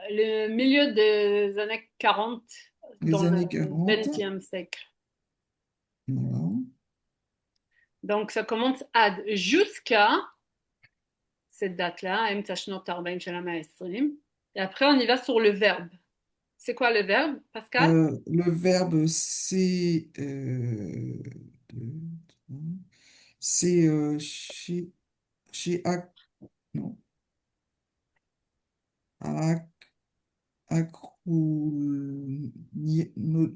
Le milieu des années 40 dans Les le années 40, 20e siècle. voilà. Donc ça commence jusqu'à cette date-là, אמצע שנות ה-40 של המאה ה-20. Et après, on y va sur le verbe. C'est quoi le verbe, Pascal? Le verbe, c'est chez non,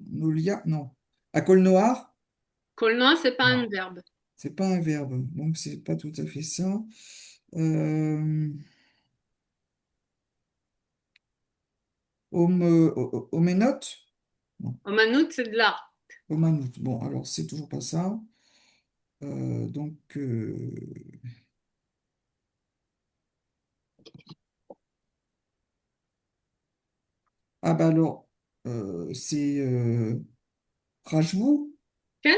Nolia, non. À col noir, Colnon, c'est pas un Non. verbe. c'est pas un verbe, donc c'est pas tout à fait ça. Euh, Homénote? Non, Omanout, c'est de l'art. Homanote. Bon, alors c'est toujours pas ça. Donc, ah bah alors, c'est Rajvou. כן?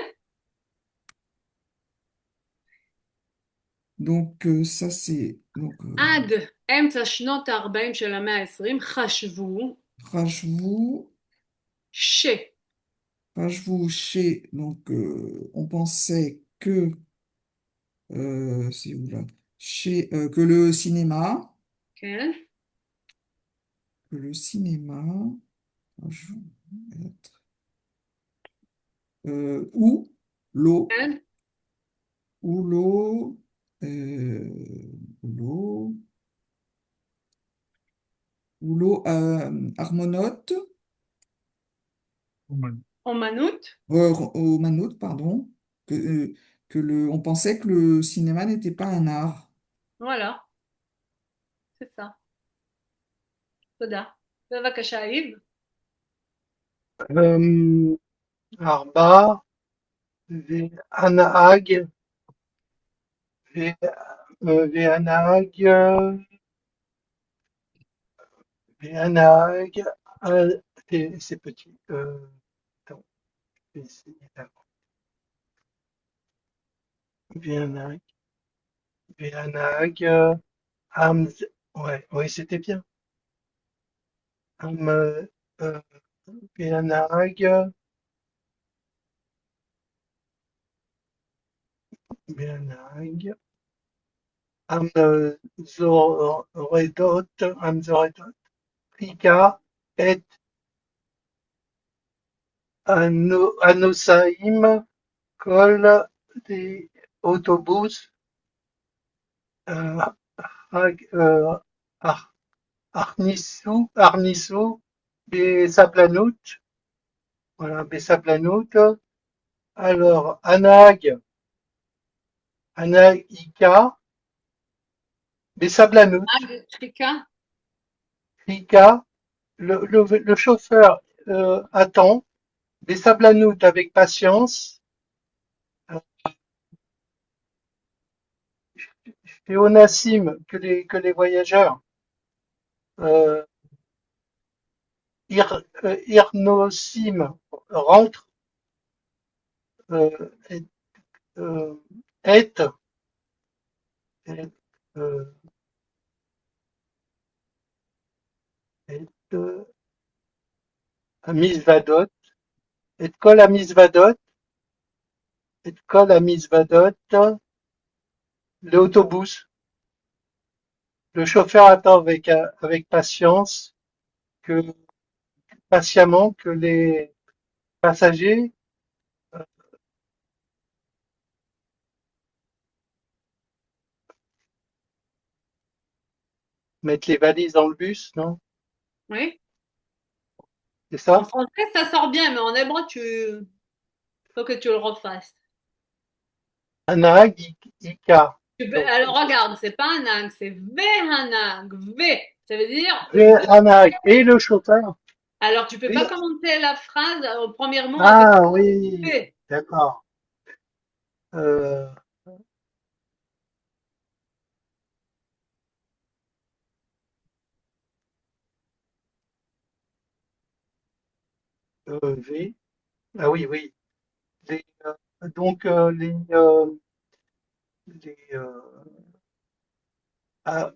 Donc, ça c'est donc עד אמצע שנות ה-40 של המאה ה-20 חשבו Rajvou, ש... Rajvou chez. Donc, on pensait que c'est où là? Que le cinéma, כן? que le cinéma, Rajvou, ou l'eau, כן? ou l'eau, l'eau, ou l'eau harmonote, Oman. אומנות? au manoute, pardon, on pensait que le cinéma n'était pas un art. Voilà, c'est ça. תודה. בבקשה, איב. Euh, Arba, Anahag, Anahag, Anahag, c'est petit. Attends, je vais essayer d'avoir. Anahag, Anahag, Hamz, ouais, ouais, c'était bien. Ham, Anahag, Anahag, Ham, Zoredot, Ham, Zoredot, Rika, et Anosaim, Kol, des autobus, euh, Ar- Arnissou, Bessablanout, voilà, Bessablanout. Alors, Anaïka, Bessablanout, שחיקה? Rika, le chauffeur attend, Bessablanout avec patience, euh, et Onassim, que les voyageurs, euh, Irnosim rentrent, euh, et, euh, est, est, euh, est, Misvadot, et kol à Misvadot, et kol à Misvadot, l'autobus. Le chauffeur attend avec patiemment que les passagers mettent les valises dans le bus, non? Oui. C'est En ça? français, ça sort bien, mais en hébreu, faut que tu le refasses. Anahag Ika. Donc, Alors regarde, c'est pas un ag, c'est vehanag, ve. Ça veut dire Anahag et le chauffeur. alors tu peux Et, pas commencer la phrase au premier mot avec ah oui, ve. d'accord. Euh, V. Ah oui, oui. Les, donc les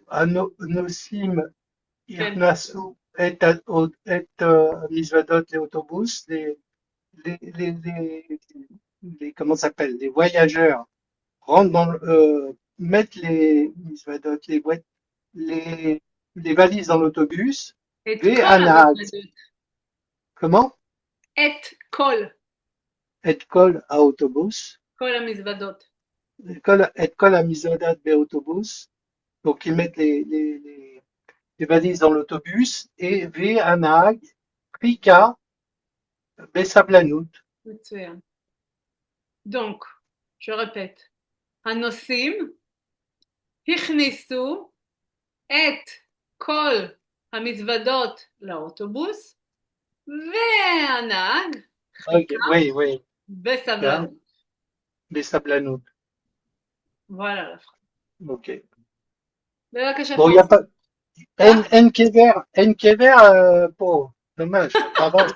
Anosim, כן. Irnasu et Misvadot, les autobus, comment ça s'appelle, les voyageurs rentrent mettent Misvadot, les, les valises dans l'autobus, את et כל Anahag. המזוודות. Comment? את כל, Et kol à autobus, כל המזוודות. et kol à Misvadot, autobus. Donc ils mettent des valises dans l'autobus, et V, הנהג, חיכה בסבלנות. מצוין. Donc, je répète. הנוסעים הכניסו את כל המזוודות לאוטובוס, והנהג Ok, חיכה oui, hein, בסבלנות. בסבלנות. Voilà la phrase. Ok. בבקשה, Bon, il n'y a פרנסיס. pas, אין קבר פה, dommage, חבל.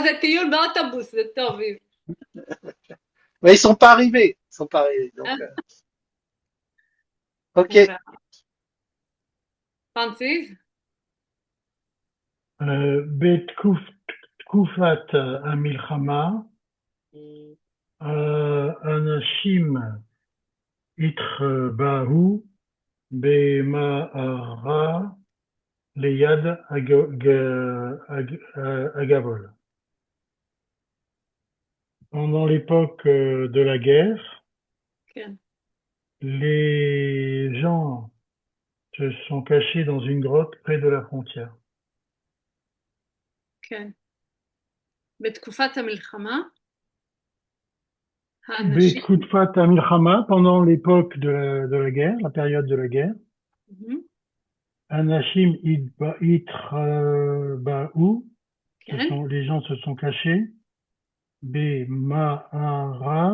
זה טיול באוטובוס, זה טוב. Mais ils sont pas arrivés, ils sont pas arrivés, donc, ok. On verra. פרנסיס? בתקופת המלחמה, אנשים התחבאו במערה ליד הגבול. Pendant l'époque de la guerre, כן. les gens se sont cachés dans une grotte près de la frontière. כן. בתקופת המלחמה, האנשים... בתקופת המלחמה, pendant l'époque de la guerre, la période de la guerre, אנשים התחבאו, כן. les gens se sont cachés, במערה,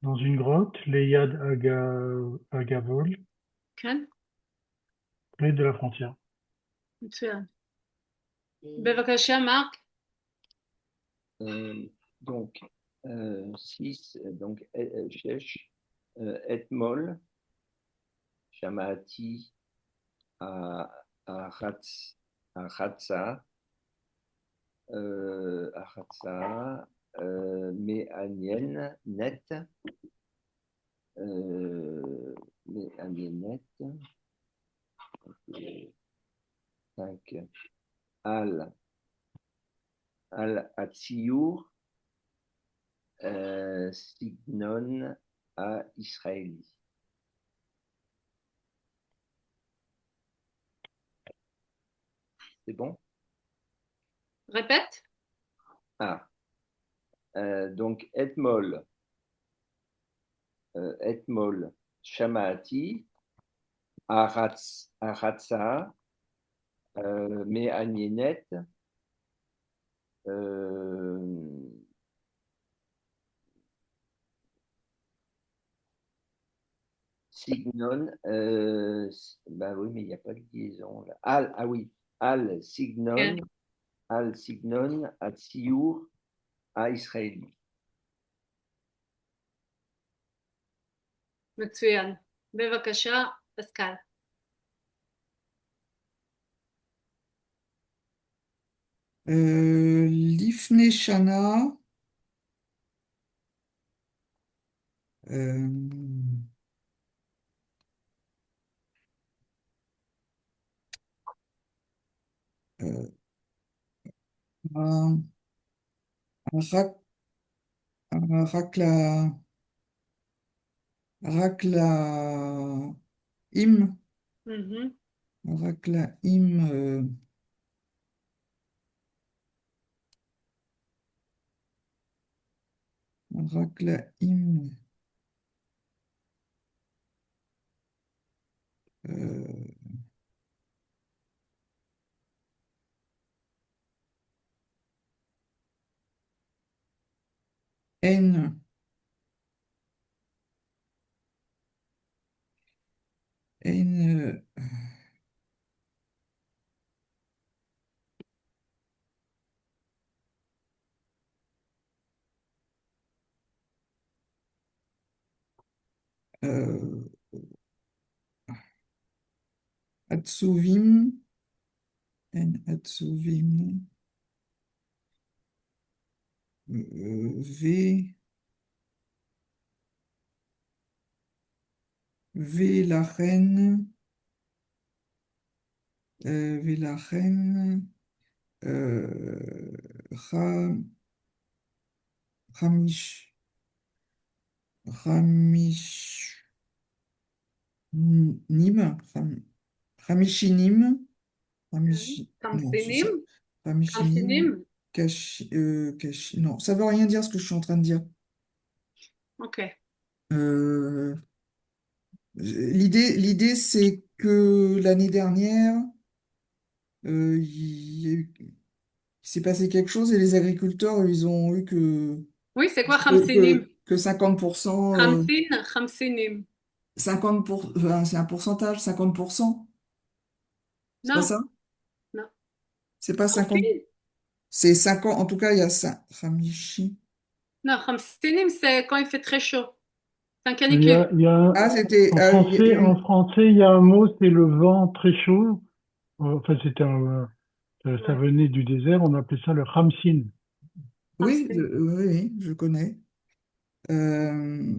dans une grotte, ליד הגבול, כן. près de la frontière. מצוין. בבקשה, מרק. Donc, 6, donc, שש, אתמול, שמעתי הרצה מעניינת, על הציור סגנון הישראלי. C'est bon? Répète. Donc, אתמול, שמעתי הרצה מעניינת, סגנון, bah oui, mais il n'y a pas de liaison là. Ah oui, al signon, הציור הישראלי. מצוין. בבקשה, פסקל. לפני שנה, רק לאם, רק לאם, רק לאם, אין, אין, עצובים, אין עצובים, ולכן, חמיש, נים, Ramishinim, non, Khamsinim, Ramishinim, Khamsinim. non, ça veut rien dire ce que je suis en train de dire. Ok. Euh, l'idée, c'est que l'année dernière, il s'est passé quelque chose et les agriculteurs, ils ont eu Oui, c'est quoi Khamsinim? que 50%, Khamsinim. 50 enfin, c'est un pourcentage, 50%. C'est pas Non, ça? non. C'est pas 50. Khamsin? C'est 50. En tout cas, il y a 5. Ramichi. Non, Khamsinim, c'est quand il fait très chaud. C'est un Il y a, canicule. il y a Ah, c'était. Il y a en une. français, il y a un mot, c'est le vent très chaud. Enfin, ça Ouais. venait du désert, on appelait ça le khamsin. Oui, Khamsin. oui, je connais. Euh,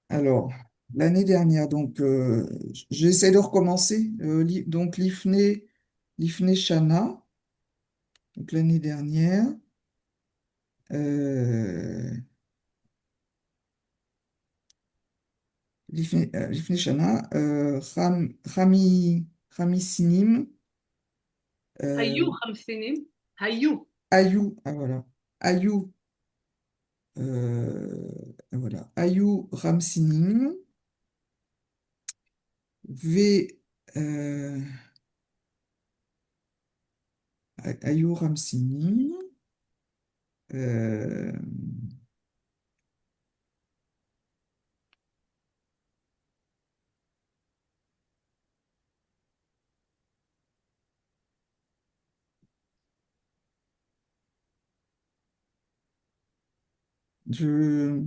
alors, l'année dernière, donc, j'essaie de recommencer. Donc, l'Ifne Shana, donc l'année dernière. Euh, L'Ifne Shana, Rami Sinim, Hayu euh, Khamsinim. Hayu. Ayou, ah voilà, Ayou, voilà, Ayou Ramsinim, V, euh, Ayou Ramsinim, euh, je, euh,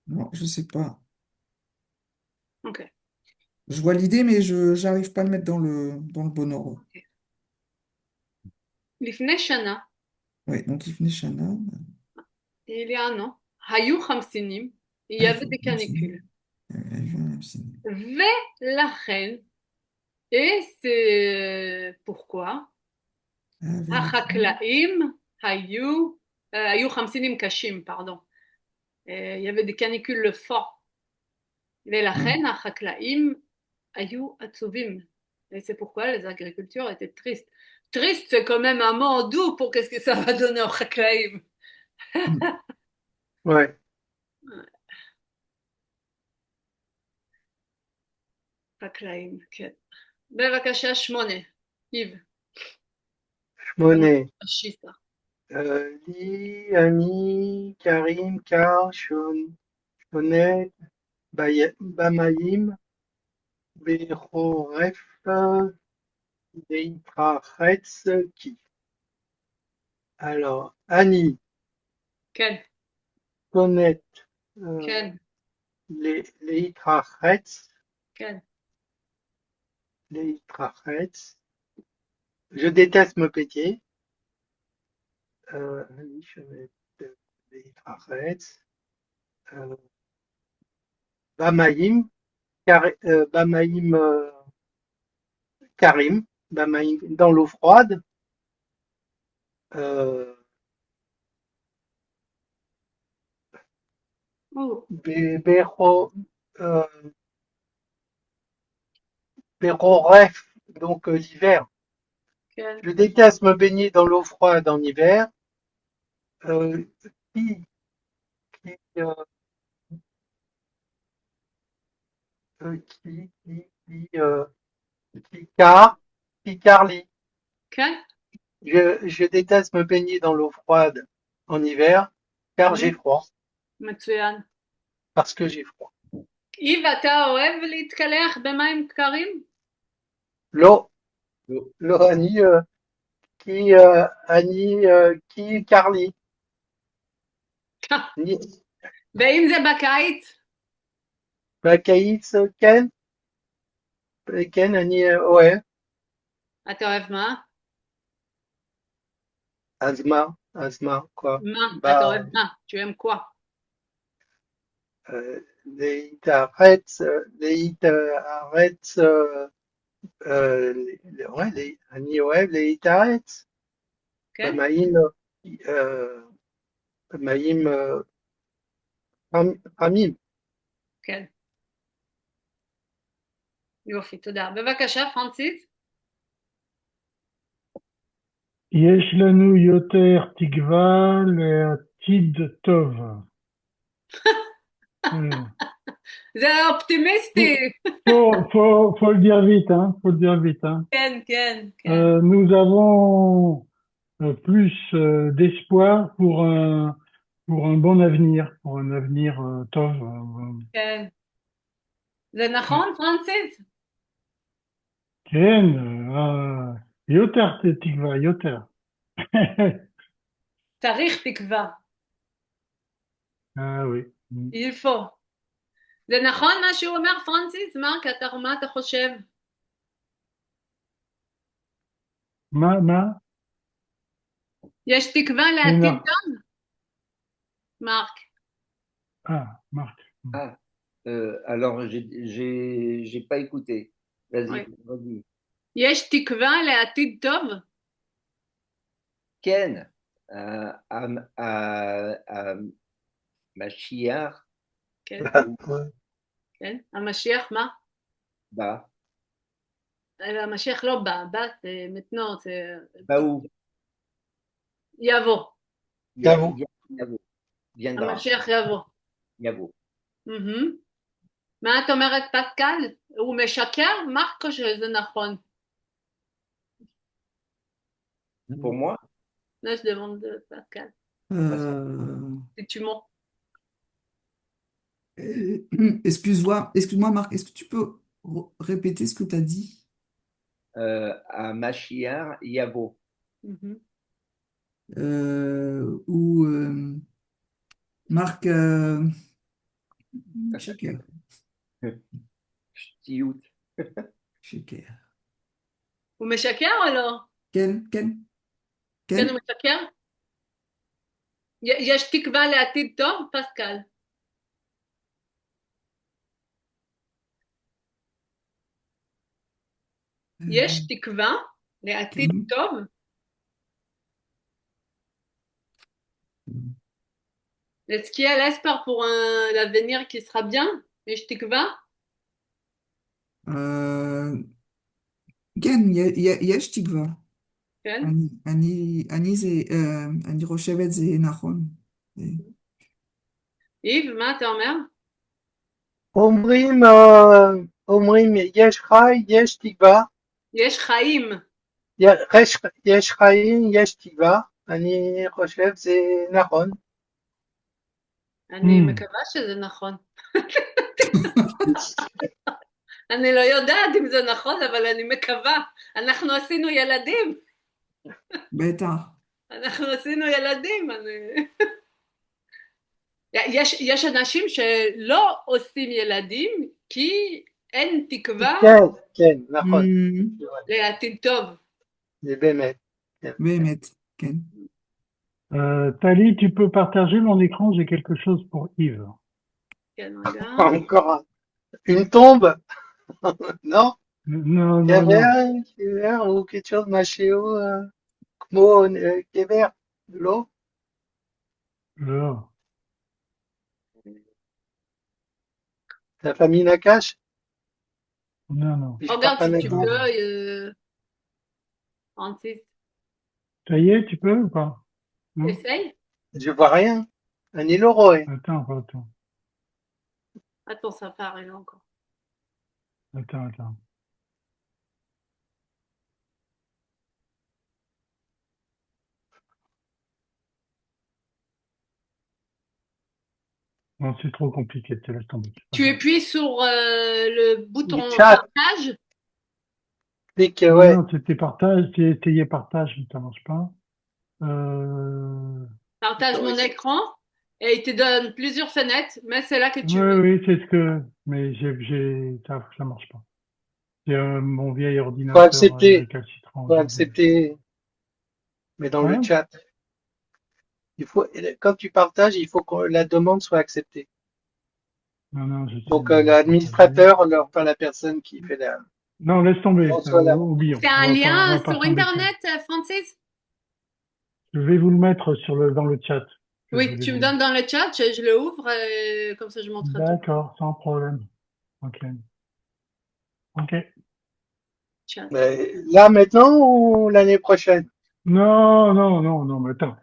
non, je sais pas. Ok. Je vois l'idée, mais je j'arrive pas à le mettre dans le bon ordre. Lifnei Shana, Oui, donc Ifne Shana, il y a un an. Hayu Khamsinim. Il y avait Ayou des Ramsinim, canicules. Ayou Ramsinim. Ve et c'est pourquoi Hachaklaim hayu hayu khamsinim kashim, pardon. Il y avait des canicules forts. Velachen hachaklaim hayu atzuvim. Et c'est pourquoi les agriculteurs étaient tristes. Triste, c'est quand même un mot doux pour qu'est-ce que ça va donner au chaklaim. Ouais. חקלאים, כן. בבקשה, 8. Yves, Monet. Ashita. Li, Ani, Karim, Kar, Shonet, Bamayim, Bechoref, Deitraretz, qui. Alors, Annie, כן, Shonet, euh, כן, Leitraretz, כן. Leitraretz. Je déteste me péter. Annie, Shonet, Leitraretz. Bamaïm, Bamaïm Karim, Bamaïm dans l'eau froide, euh, Oh, Béro, euh, Béroref, donc l'hiver. כן, Je déteste me baigner dans l'eau froide en hiver. Euh, qui, qui, euh, Picard, Picarly. כן. Je déteste me baigner dans l'eau froide en hiver car j'ai froid, מצוין. parce que j'ai froid. Yves, אתה אוהב להתקלח במים קרים? L'eau, l'eau, Annie, Annie, qui Carly. Ni- ואם זה בקיץ, Bakaïs, Ken, Ken, Annie, ouais, אתה אוהב מה? Asma, quoi. מה? אתה Bah, אוהב מה? Tu aimes quoi? les ouais, Annie, ouais, les Itaretz. Bah, כן? Maïn, אה, במאים עמים. כן. יופי, תודה. בבקשה, פרנסיס. יש לנו יותר תקווה לעתיד טוב. זה אופטימיסטי. Faut le dire vite, hein. Faut le dire vite, hein. כן, כן, כן. Nous avons plus d'espoir pour un bon avenir, pour un avenir טוב. כן. זה נכון, פרנסיס? כן, יותר תקווה, יותר. צריך תקווה. oui. Il faut. זה נכון מה שהוא אומר, פרנסיס? מרק, מה אתה חושב? מה? יש תקווה לעתיד טוב? מרק. Marc. Alors, j'ai pas écouté. Vas-y, vas-y. יש תקווה לעתיד טוב? כן, המשיח כן. כן. המשיח מה? בא. המשיח לא בא, בא זה מתנות, זה... באו. יבוא. viendra. המשיח יבוא. יבוא. מה את אומרת, פסקל? הוא משקר? מרק, שזה נכון? Pour moi? Là, je demande de Pascal. Si tu mens. Excuse-moi, Marc, est-ce que tu peux répéter ce que tu as dit? À Mashiach Yavo. Ou Marc Shaker. Shtiout. Shaker. הוא משקר או לא? כן. כן, הוא משקר? יש תקווה לעתיד טוב, פסקל? יש תקווה לעתיד טוב? Est-ce qu'il y a l'espoir pour l'avenir qui sera bien? יש תקווה? כן, יש תקווה. כן? אני חושבת זה נכון. איב, מה אתה אומר? אומרים יש חי, יש תקווה. יש חיים. יש חיים, יש תקווה. אני חושב זה נכון. אני מקווה שזה נכון. אני לא יודעת אם זה נכון, אבל אני מקווה. אנחנו עשינו ילדים. בטח. אנחנו עשינו ילדים. יש אנשים שלא עושים ילדים, כי אין תקווה. כן, נכון. לעתיד טוב. זה באמת. באמת, כן. Tali, tu peux partager mon écran, j'ai quelque chose pour Yves. Encore une tombe? Non? Non. Kever ou quelque chose, machéo, כמו kever, de l'eau? Non. La famille Nakash? Non. Regarde si tu peux, Francis. Ça y est, tu peux ou pas? Essaye. Je vois rien. Un Iloroy. Attends. Attends, ça part là encore. Attends. Non, c'est trop compliqué, te laisse tomber. Tu appuies sur le bouton partage. Clique, ouais. Non, c'était partage, c'est essayer partage, mais ça marche pas. Partage mon écran et il te donne plusieurs fenêtres, mais c'est là que tu Oui, c'est ce que, mais ça marche pas. C'est mon vieil ordinateur. Faut accepter. Mais dans le chat. Quand tu partages, il faut que la demande soit acceptée. Non, donc l'administrateur, enfin la personne qui fait la. Non, laisse tomber. Oublions. C'est un lien sur Internet, Francis? Je vais vous le mettre dans le chat. Je Oui, voulais tu me vous- donnes dans le chat, je le ouvre, comme ça je montrerai tout D'accord, sans problème. Ok. Ok. le chat. Mais là maintenant ou l'année prochaine? Non, non, non, non, mais attends.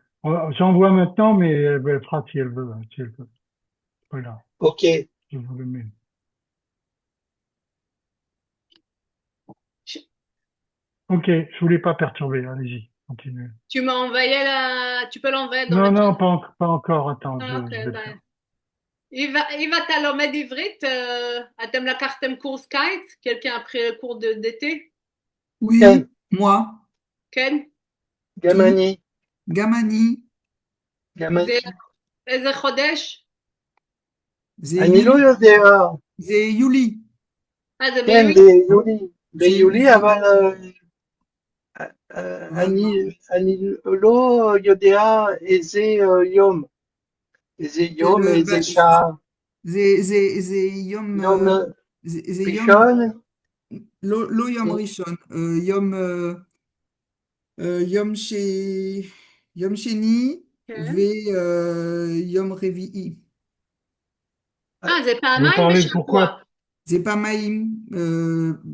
J'envoie maintenant, mais elle fera si elle veut, hein, si elle veut. Voilà, Ok. je vous le mets. Je- Ok, je voulais pas perturber, allez-y, continuez. Tu m'as envoyé tu peux l'envoyer dans le Non, chat. non, pas encore, attends, Ah, je אוקיי, vais le די. faire. Yves, אתה לומד עברית? אתם לקחתם קורס קיץ? Quelqu'un a pris le cours d'été? Oui, Ken, moi. כן? Qui? Gamani, Gamani. זה Gamani. איזה חודש? זה אני לא יולי. יודע. זה יולי. זה כן, ביולי? ביולי. ביולי, זה- אבל אבל מה? אני לא יודע איזה יום. איזה זה יום, איזה שעה. זה יום, יום זה יום, ראשון? לא יום ראשון, יום ש... יום שני כן. ויום רביעי. זה Vous פעמיים parlez de בשבוע. pourquoi? זה פעמיים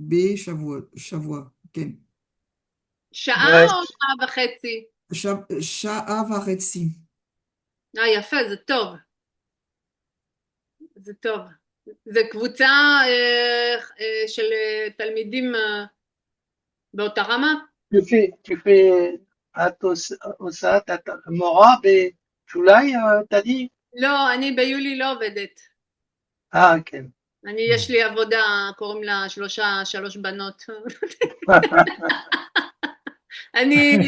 בשבוע, כן. שעה Ouais, או שעה וחצי? שעה וחצי. יפה, זה טוב. זה טוב. זה קבוצה של תלמידים באותה רמה? tu fais עושה את המורה בשוליים, t'as dit? לא, אני ביולי לא עובדת. כן. יש לי עבודה, קוראים לה שלוש בנות. אני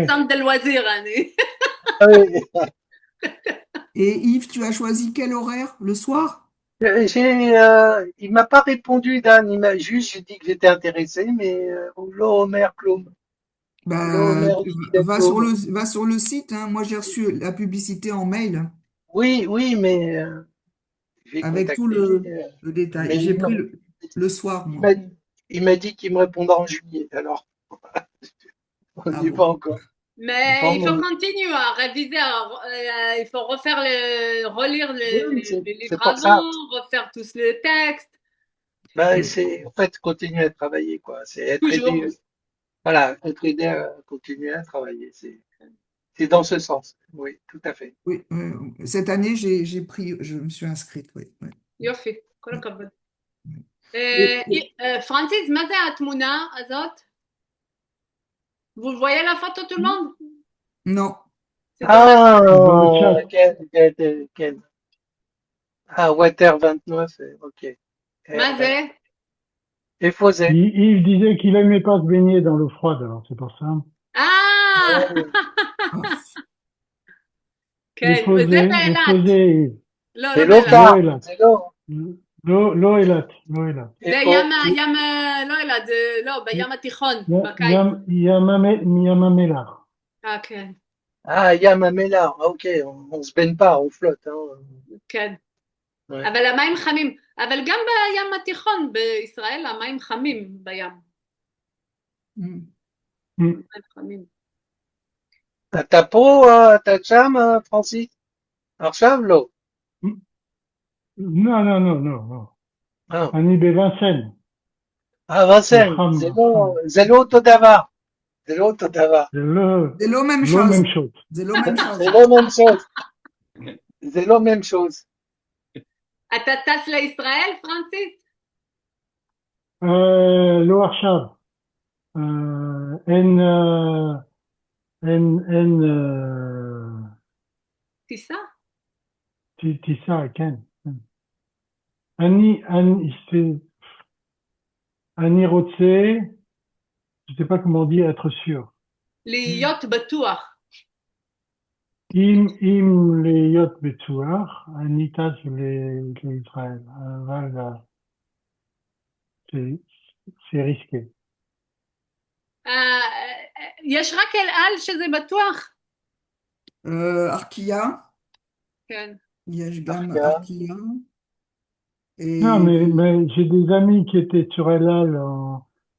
צם דל וזיר, אני. Oui. Et Yves, tu as choisi quel horaire? Le soir? Il m'a pas répondu, Dan. Il m'a juste dit que j'étais intéressé, mais לא אומר כלום. לא Bah, אומר לי כלום. va sur le site, hein. Moi, j'ai reçu la publicité en mail Oui, oui, mais j'ai avec tout contacté, le détail. mais J'ai pris le soir, il moi. m'a il m'a dit qu'il me répondra en juillet. Alors, on Ah n'y va bon. encore. Mais Bon, il faut continuer à réviser, il faut relire oui, les c'est livres pour ça. avant, refaire tous les textes, Oui. C'est, en fait, continuer à travailler, quoi. C'est être toujours. aidé, voilà, être aidé à continuer à travailler. C'est dans ce sens. Oui, tout à fait. Oui, cette année, je me suis inscrite, oui, oui, יופי, כל oui, הכבוד. oui. Et- פרנסיס, מה זה התמונה הזאת? Vous voyez la photo tout le monde? non, C'est dans la... C'est dans le Ah, chat. Ken. Ah, Water 29, ok. מה זה? Effosé. Yves disait qu'il aimait pas se baigner dans l'eau froide, alors c'est pour ça. ah, כן, וזה באילת. Yves. לא, C'est לא באילת. לא l'eau אילת. c'est l'eau. לא אילת, לא אילת. זה ים, לא אילת, זה לא, בים התיכון, בקיץ. ים המלח. כן, Ah, Yamamela. Ok, on se baigne pas, on flotte, hein. כן. Ouais. אבל המים חמים. אבל גם בים התיכון בישראל המים חמים בים. hmm. Hmm. מים חמים. Ta peau, ta cham, Francis? עכשיו לא. Non, non, non, non, non. אה, אני בוונצן. וסן, חם, זה לא אותו דבר. זה לא אותו דבר. זה לא C'est la même לא chose. même chose. C'est la même chose. זה לא même chose. זה לא même chose. אתה טס לישראל, פרנסיס? לא עכשיו. אין טיסה? טיסה, כן. אני רוצה, je sais pas comment dire, être sûr. להיות בטוח. אם להיות בטוח, אני טס לישראל, אבל c'est risqué. יש רק אל על שזה בטוח? Arkia, כן. יש גם Arkia. Arkia. Et Non, mais j'ai des amis qui étaient sur El Al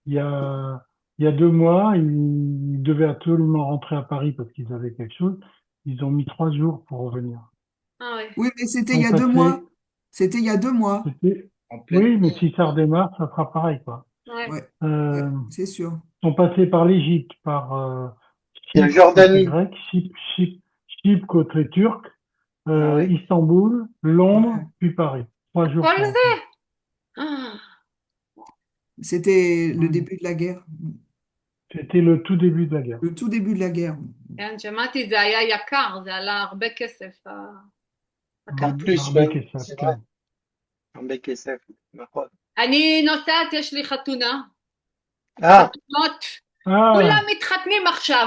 il y a il y a 2 mois, ils devaient absolument rentrer à Paris parce qu'ils avaient quelque chose. Ils ont mis 3 jours pour revenir. Ah ouais. Oui, mais c'était Ils il y sont a 2 mois. passés, C'était il y a 2 mois. c'était, En pleine oui, mais guerre. si ça redémarre, ça sera pareil, quoi. Ouais. Ouais, ouais, Euh, c'est sûr. Ils sont passés par l'Égypte, par Il y a Chypre côté Jordanie. grec, Chypre côté turc, Ah ouais. Istanbul, Londres, Ouais. puis Paris. 3 jours כל pour זה? rentrer. Ah, C'était le Oui. début de la guerre. C'était le tout début de la guerre. Le tout début de la guerre. כן, שמעתי, זה היה יקר, זה עלה הרבה כסף, En הכרטיס. plus, L'armée ouais, qui c'est s'appelle. vrai. הרבה כסף, נכון. אני נוסעת, יש לי חתונה, Ah, חתונות, כולם Ah, מתחתנים עכשיו.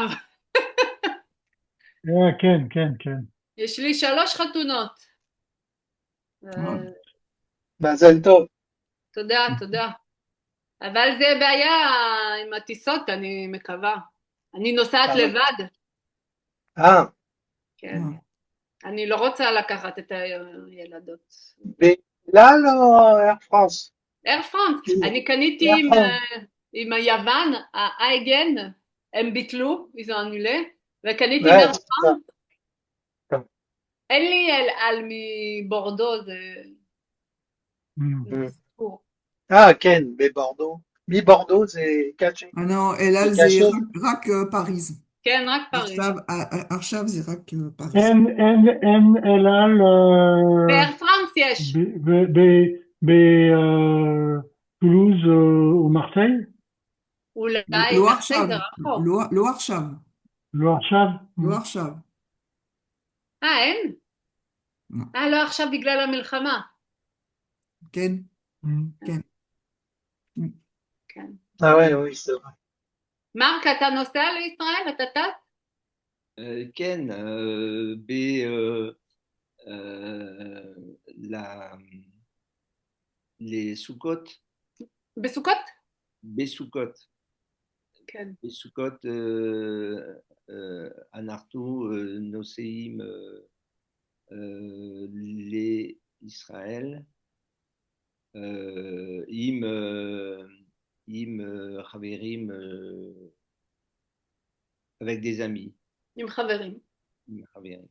Ken, Ken, Ken. יש לי 3 חתונות. Ah, מזל טוב. תודה, תודה. אבל זה בעיה עם הטיסות, אני מקווה. אני נוסעת Ah, לבד. ah. כן. ah. אני לא רוצה לקחת את הילדות. בגלל או אייר פרנס? אייר פרנס, אני קניתי אייר פרנס. עם יוון, האייגן, הם ביטלו, ils ont annulé, וקניתי עם Ouais, אייר c'est ça. פרנס. אין לי אל על מבורדו, זה Hmm. Mm. סיפור. Ah, Ken, mais Bordeaux. Mi-Bordeaux, c'est caché. Ah non, El C'est Al, c'est caché. Rac, Paris. כן, רק פריז. Archav, c'est Rac, Paris. El Al, באייר פרנס יש. Toulouse ou Marseille, אולי, Le מרסיי זה Archav. רחוק. Le Archav. le Harshav. Le Archav. אין? Non. לא עכשיו בגלל המלחמה. Ken, Hmm. Ken. Mm. כן. Ah ouais, oui, c'est vrai. מרק, אתה נוסע לישראל? אתה טס? Ken, la, les Sukkot, בסוכות? Besukot, כן. Besukot, Anartu, Noseim, les Israël, Im, Chaverim, avec des amis, עם חברים. Im Chaverim.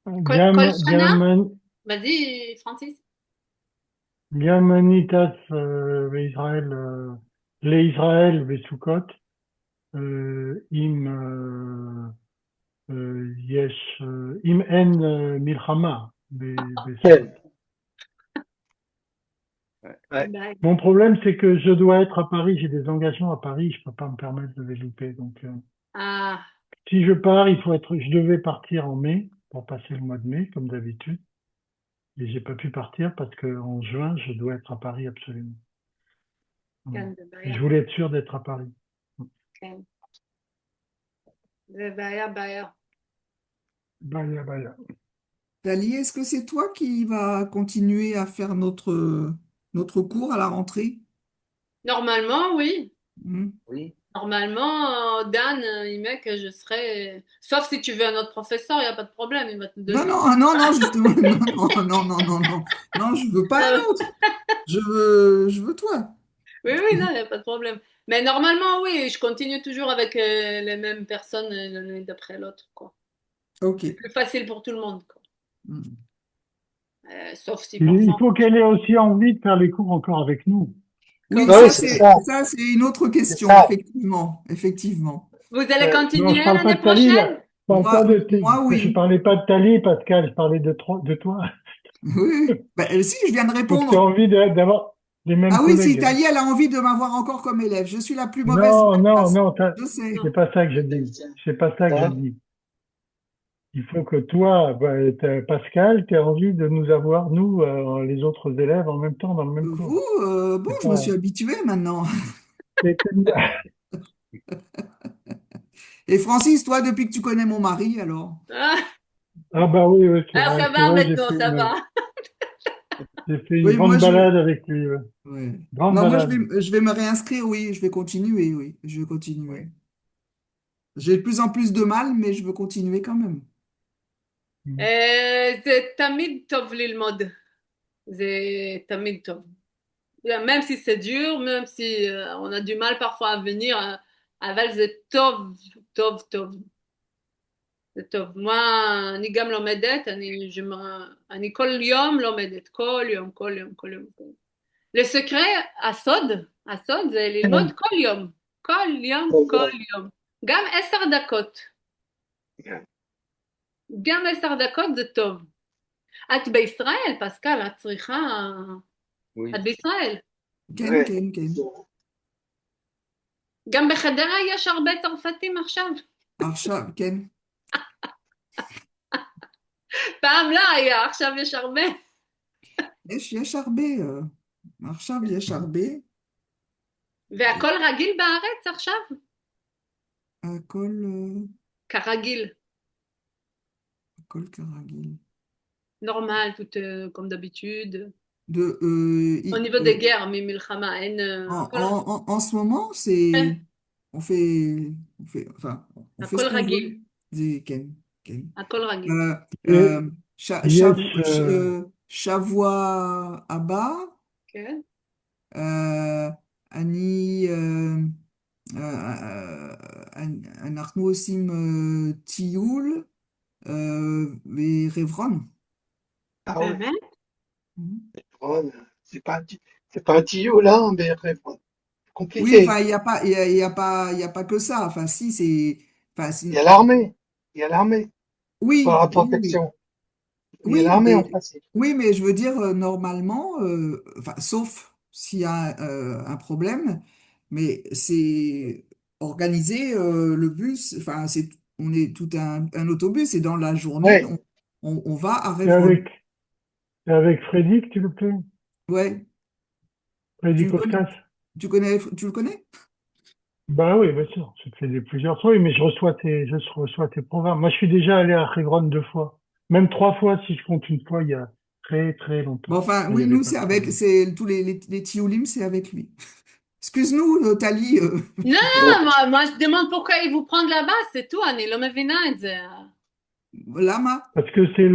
כל שנה? German, vas-y, פרנסיס. Germanitas Israël, les Israël Vesukot, im yesh, im en milchama Besukot. Ken. Ouais. Ouais. ביי. Mon problème, c'est que je dois être à Paris, j'ai des engagements à Paris, je peux pas me permettre de les louper. Donc, אה, si je pars, je devais partir en mai pour passer le mois de mai, comme d'habitude. Et j'ai pas pu partir parce que en juin, je dois être à Paris absolument. כן, Voilà. זה Et בעיה. je voulais être sûr d'être à Paris. כן. זה בעיה, בעיה. Baya, baya. Dali, est-ce que c'est toi qui va continuer à faire notre cours à la rentrée? Normalement, oui. Hmm. Oui. Normalement, Dan, il met que je serai. Sauf si tu veux un autre professeur, il n'y a pas de problème, il va te Non, donner. non, non, non, justement, non, non, non, non, non, non, non, je veux pas un Ah, autre. Je veux toi. oui, oui, non, il n'y a pas de problème. Mais normalement, oui, je continue toujours avec les mêmes personnes l'année d'après l'autre, quoi. Ok. Plus facile pour tout le monde, quoi. Hmm. Sauf si Il parfois. faut qu'elle ait aussi envie de faire les cours encore avec nous. Oui, Oui, ça, c'est ça. c'est une autre C'est question, ça. effectivement, effectivement. Vous allez Ouais. Non, continuer je parle pas l'année de Tali, là. prochaine? Je parle pas Moi, je oui. parlais pas de Tali, Pascal, je parlais de toi. Oui. Ben, si, je viens de Faut que tu aies répondre. envie d'avoir les mêmes Ah oui, si collègues. Hein. Italie, elle a envie de m'avoir encore comme élève. Je suis la plus mauvaise de Non, la non, classe. non, Je sais. c'est pas ça que je dis. C'est pas ça que je Hein? dis. Il faut que toi, Pascal, tu aies envie de nous avoir, nous, les autres élèves, en même temps dans le même cours. Vous, bon, C'est je me pas... suis habituée maintenant. c'est- Et Francis, toi, depuis que tu connais mon mari, alors? Ah, Ah bah oui, oui, alors ça c'est va vrai, maintenant, ça va. j'ai fait une Oui, moi, grande balade avec lui. Ouais. ouais. Grande Non, moi, balade. je vais me réinscrire, oui. Je vais continuer, oui. Je vais continuer. J'ai de plus en plus de mal, mais je veux continuer quand même. זה תמיד טוב ללמוד. זה תמיד טוב. même si c'est dur, même si on a du mal parfois à venir, אבל זה טוב, טוב, טוב. זה טוב. מה, אני גם לומדת, אני כל יום לומדת, כל יום, כל יום, כל יום. Le secret, הסוד זה ללמוד כן, כל יום, כל יום, טוב, כל יום. גם 10 דקות, כן. גם 10 דקות זה טוב. את בישראל, פסקל, את צריכה... Oui. את בישראל. Ken, Ouais. Ken, Ken. גם בחדרה יש הרבה צרפתים עכשיו. Archa, Ken. פעם לא היה, עכשיו יש הרבה. יש הרבה. עכשיו יש הרבה. והכל רגיל בארץ עכשיו? הכל, כרגיל. הכל כרגיל. נורמל, tout comme d'habitude. De, Au niveau des guerres, ממלחמה, אין... en ce moment, c'est, enfin, on fait ce הכל qu'on veut. רגיל, Dit Ken, Ken. הכל רגיל. יש, שבוע הבא, כן? אני, אנחנו עושים טיול ברברון. Ah ouais. באמת? Ron, c'est pas un tuyau là, mais Ron. Oui, Compliqué. enfin, il y a pas que ça. Enfin, si, c'est, enfin, Il y a l'armée. Il y a l'armée pour oui, la oui, oui, protection. Il y a oui, l'armée en mais, principe. oui, mais je veux dire, normalement, enfin, sauf s'il y a un problème, mais c'est organisé, le bus, enfin, on est tout un autobus et dans la journée, Ouais. on va à c'est Revron. avec, c'est avec Freddy que tu le fais? Ouais, Freddy tu le connais, Koskas? tu le connais? Bah oui, bien sûr. Je te fais plusieurs fois, oui, mais je reçois tes programmes. Moi, je suis déjà allé à Hebron 2 fois. Même 3 fois, si je compte une fois, il y a très, très Bon, longtemps. enfin, Il n'y oui, avait nous, pas c'est de avec, problème. c'est tous les Tioulim, c'est avec lui. Excuse-nous, Tali, Non, Bon. moi je demande pourquoi ils vous prennent là-bas, c'est tout, אני לא מבינה את זה. Lama, Parce que c'est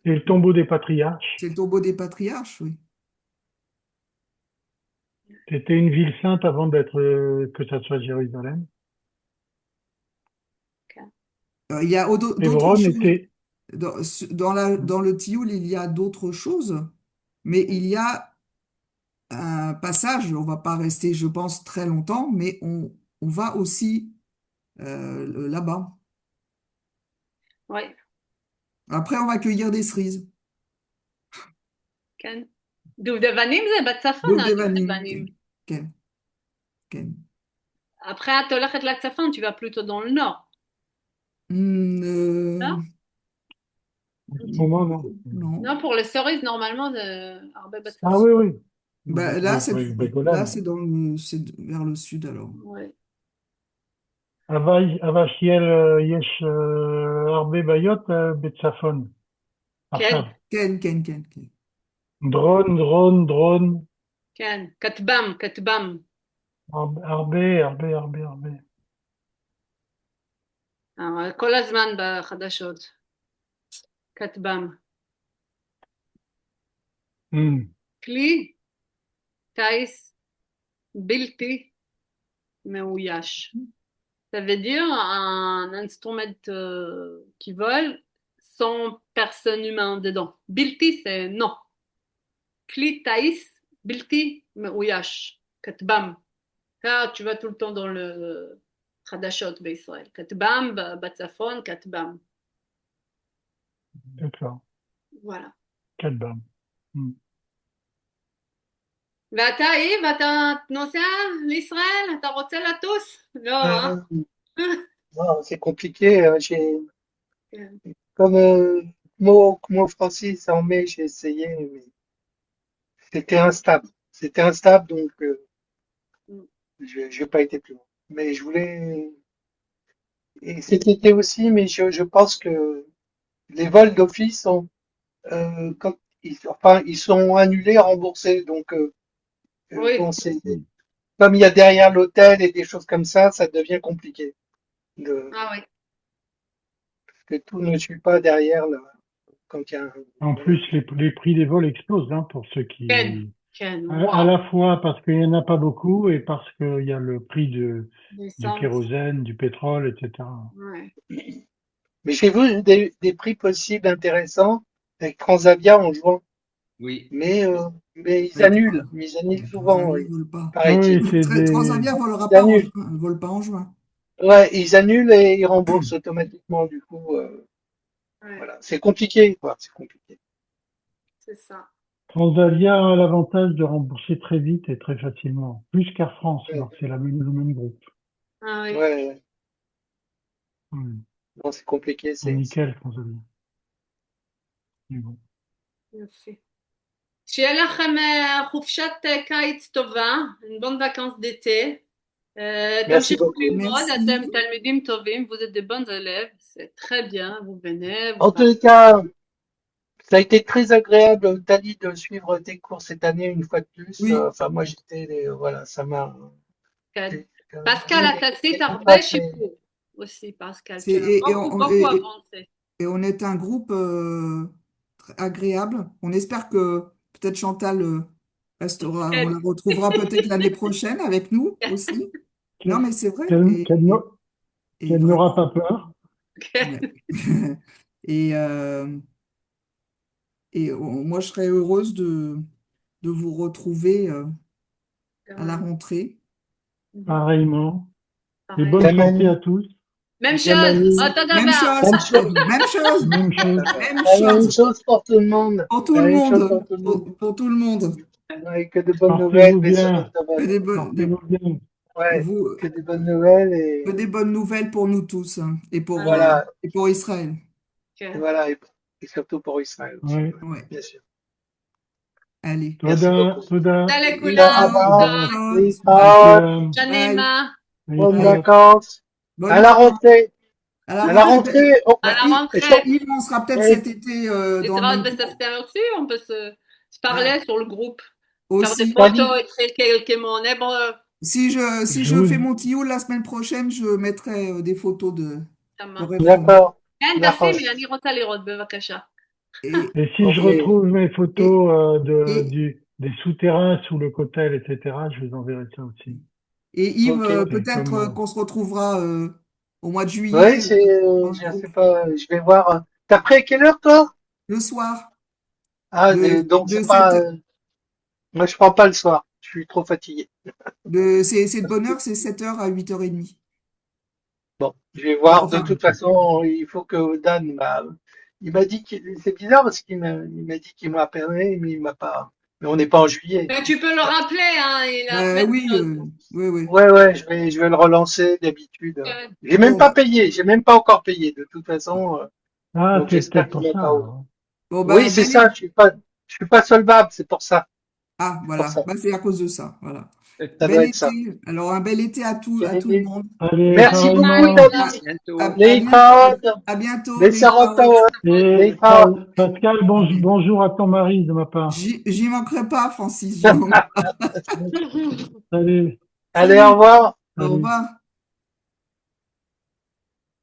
le tombeau des patriarches. c'est le tombeau des patriarches, oui. C'était une ville sainte avant d'être, que ça soit Jérusalem. Il y a d'autres Hébron choses. était, Dans le Tioul, il y a d'autres choses, mais il y a un passage, on va pas rester, je pense, très longtemps, mais on va aussi là-bas. Ouais, Après, on va cueillir des cerises. כן. דובדבנים זה בצפון, Dovdevanim, הדובדבנים. Ken, Ken. Après, את הולכת לצפון, tu vas plutôt dans le nord, Hmm, non? en ce moment, non. non. Non, pour les cerises, normalement, זה הרבה Ah בצפון. oui, oui. Bah, là, Begolan. c'est vers le sud alors. Ouais. אבל יש הרבה בעיות בצפון עכשיו. כן, Ken. דרון, כן. כטב"ם, כטב"ם. הרבה. כל הזמן בחדשות. כטב"ם. כלי טיס בלתי מאויש. Ça veut dire un instrument qui vole sans personne humaine dedans. Bilti, c'est non. Kli taïs, bilti, מאויש. כטב"ם. Là, tu vas tout le temps dans le חדשות בישראל. כטב"ם, בצפון, כטב"ם. D'accord. Voilà. Kalbam. ואתה, איב, אתה נוסע לישראל? אתה רוצה לטוס? לא, אה? Non, c'est compliqué. Comme moi, Francis, en mai, j'ai essayé, mais c'était instable. C'était instable, donc je n'ai pas été plus loin. Mais je voulais. Et cet été aussi, mais je pense que les vols d'office sont, quand enfin, ils sont annulés, remboursés. Donc, Oui. bon, comme il y a derrière l'hôtel et des choses comme ça devient compliqué. Ah oui. Que tout ne suit pas derrière quand il y a un. En plus, les prix des vols explosent hein, pour ceux כן. Ken, À wow. la fois parce qu'il n'y en a pas beaucoup et parce qu'il y a le prix du Descente. kérosène, du pétrole, etc. Ouais. Mais j'ai vu des prix possibles intéressants avec Transavia en juin. Oui. Mais ils Mais annulent. Ils annulent souvent, Transavia oui, vole pas. Oui, paraît-il. c'est des... Transavia volera Ils pas en annulent. juin, vole pas en juin. Ouais, ils annulent et ils remboursent automatiquement. Du coup, Ouais, voilà. C'est compliqué, quoi. C'est compliqué. c'est ça. Transavia a l'avantage de rembourser très vite et très facilement. Plus qu'Air France, Ouais, alors que c'est le même groupe. Ah oui, ouais. Oui. Non, c'est compliqué. C'est nickel, Transavia. Mais bon. יופי. שיהיה לכם חופשת קיץ טובה, une bonne vacances d'été. Merci תמשיכו beaucoup. ללמוד, Merci. אתם תלמידים טובים, vous êtes des bons élèves, c'est très bien, vous venez, vous En tous les cas, ça a été très agréable, Dali, de suivre tes cours cette année une fois de plus. Oui, Enfin, moi, voilà, ça m'a. parlez. euh, פסקל, les, אתה עשית les הרבה contacts, שיפור aussi, פסקל, c'est tu as beaucoup avancé. et on est un groupe très agréable. On espère que peut-être Chantal restera, on la retrouvera peut-être l'année prochaine avec nous aussi. Non, mais c'est vrai. Et Qu'elle n'aura vraiment, pas peur. ouais. Et, moi, je serais heureuse de vous retrouver à la rentrée. Pareillement. Et Pareil. bonne Même santé année, à tous. même même chose, année, אותו Même דבר. chose, même chose. même chose, Même chose. même La même chose chose pour tout le monde. pour tout La le même chose monde, pour tout le monde. pour tout le monde. Ouais, que de bonnes nouvelles, Portez-vous mais surtout bien. ça va. Que Portez-vous bien. Ouais, vous, que des bonnes nouvelles que des bonnes nouvelles pour nous tous hein, voilà, et pour Israël. et voilà, et surtout pour Israël aussi. Ouais. Ouais, Ouais, bien sûr. allez. Merci beaucoup. תודה. סלק כולם, Sarabah, תודה. Bisous. Lipaot, שנה Bye. נעימה. bonnes Bye. להתראות. vacances. Bonnes À la vacances. rentrée. À la À la rentrée, rentrée, À la Yves, rentrée, Yves, on sera peut-être et- cet été dans le להתראות même cours. בספטמבר aussi, on peut se Ah, parler sur le groupe, faire des aussi. photos, Dali, écrire quelques mots en hébreu, Si Je je vous, fais mon tilleul la semaine prochaine, je mettrai des photos ça de marche. réforme. d'accord. כן, D'accord. תשימי, אני רוצה לראות, בבקשה. Et, et si je Ok. retrouve mes et, photos et, des souterrains sous le cotel, etc., je vous enverrai ça aussi. et Yves, Ok. C'est peut-être comme, qu'on se retrouvera au mois de Ouais, juillet dans ce je sais groupe, pas, je vais voir. T'as pris à quelle heure, toi? le soir, Ah, donc de c'est pas, 7, moi je prends pas le soir. Je suis trop fatigué. c'est de bonne heure, c'est 7h à 8h30. Bon, je vais voir. De Enfin, toute façon, il faut que Dan, il m'a dit c'est bizarre parce il m'a dit qu'il m'appellerait, mais il m'a pas, mais on n'est pas en juillet. Mais tu peux le rappeler, hein, il a plein de oui, choses. oui, oui. Ouais, je vais le relancer d'habitude. J'ai même Bon, pas payé, j'ai même pas encore payé. De toute façon, Ah, donc c'est j'espère peut-être qu'il pour m'a ça, pas. alors. bon, Oui, c'est ça. Je suis pas solvable, c'est pour ça. ah, C'est pour voilà, ça. bah, c'est à cause de ça, voilà. Ça Bel doit être été. ça. Alors, un bel été à tout le Et- monde. Allez, Merci beaucoup, pareillement. David. À, Bientôt. à, Bientôt. à bientôt. Leitraot. À bientôt, les Bessarotaot. Et Leitraot. Pascal, Allez. bonjour à ton mari de ma part. J'y manquerai pas, Francis. J'y manquerai pas. Salut, Allez, au Salut. revoir. Au salut. revoir.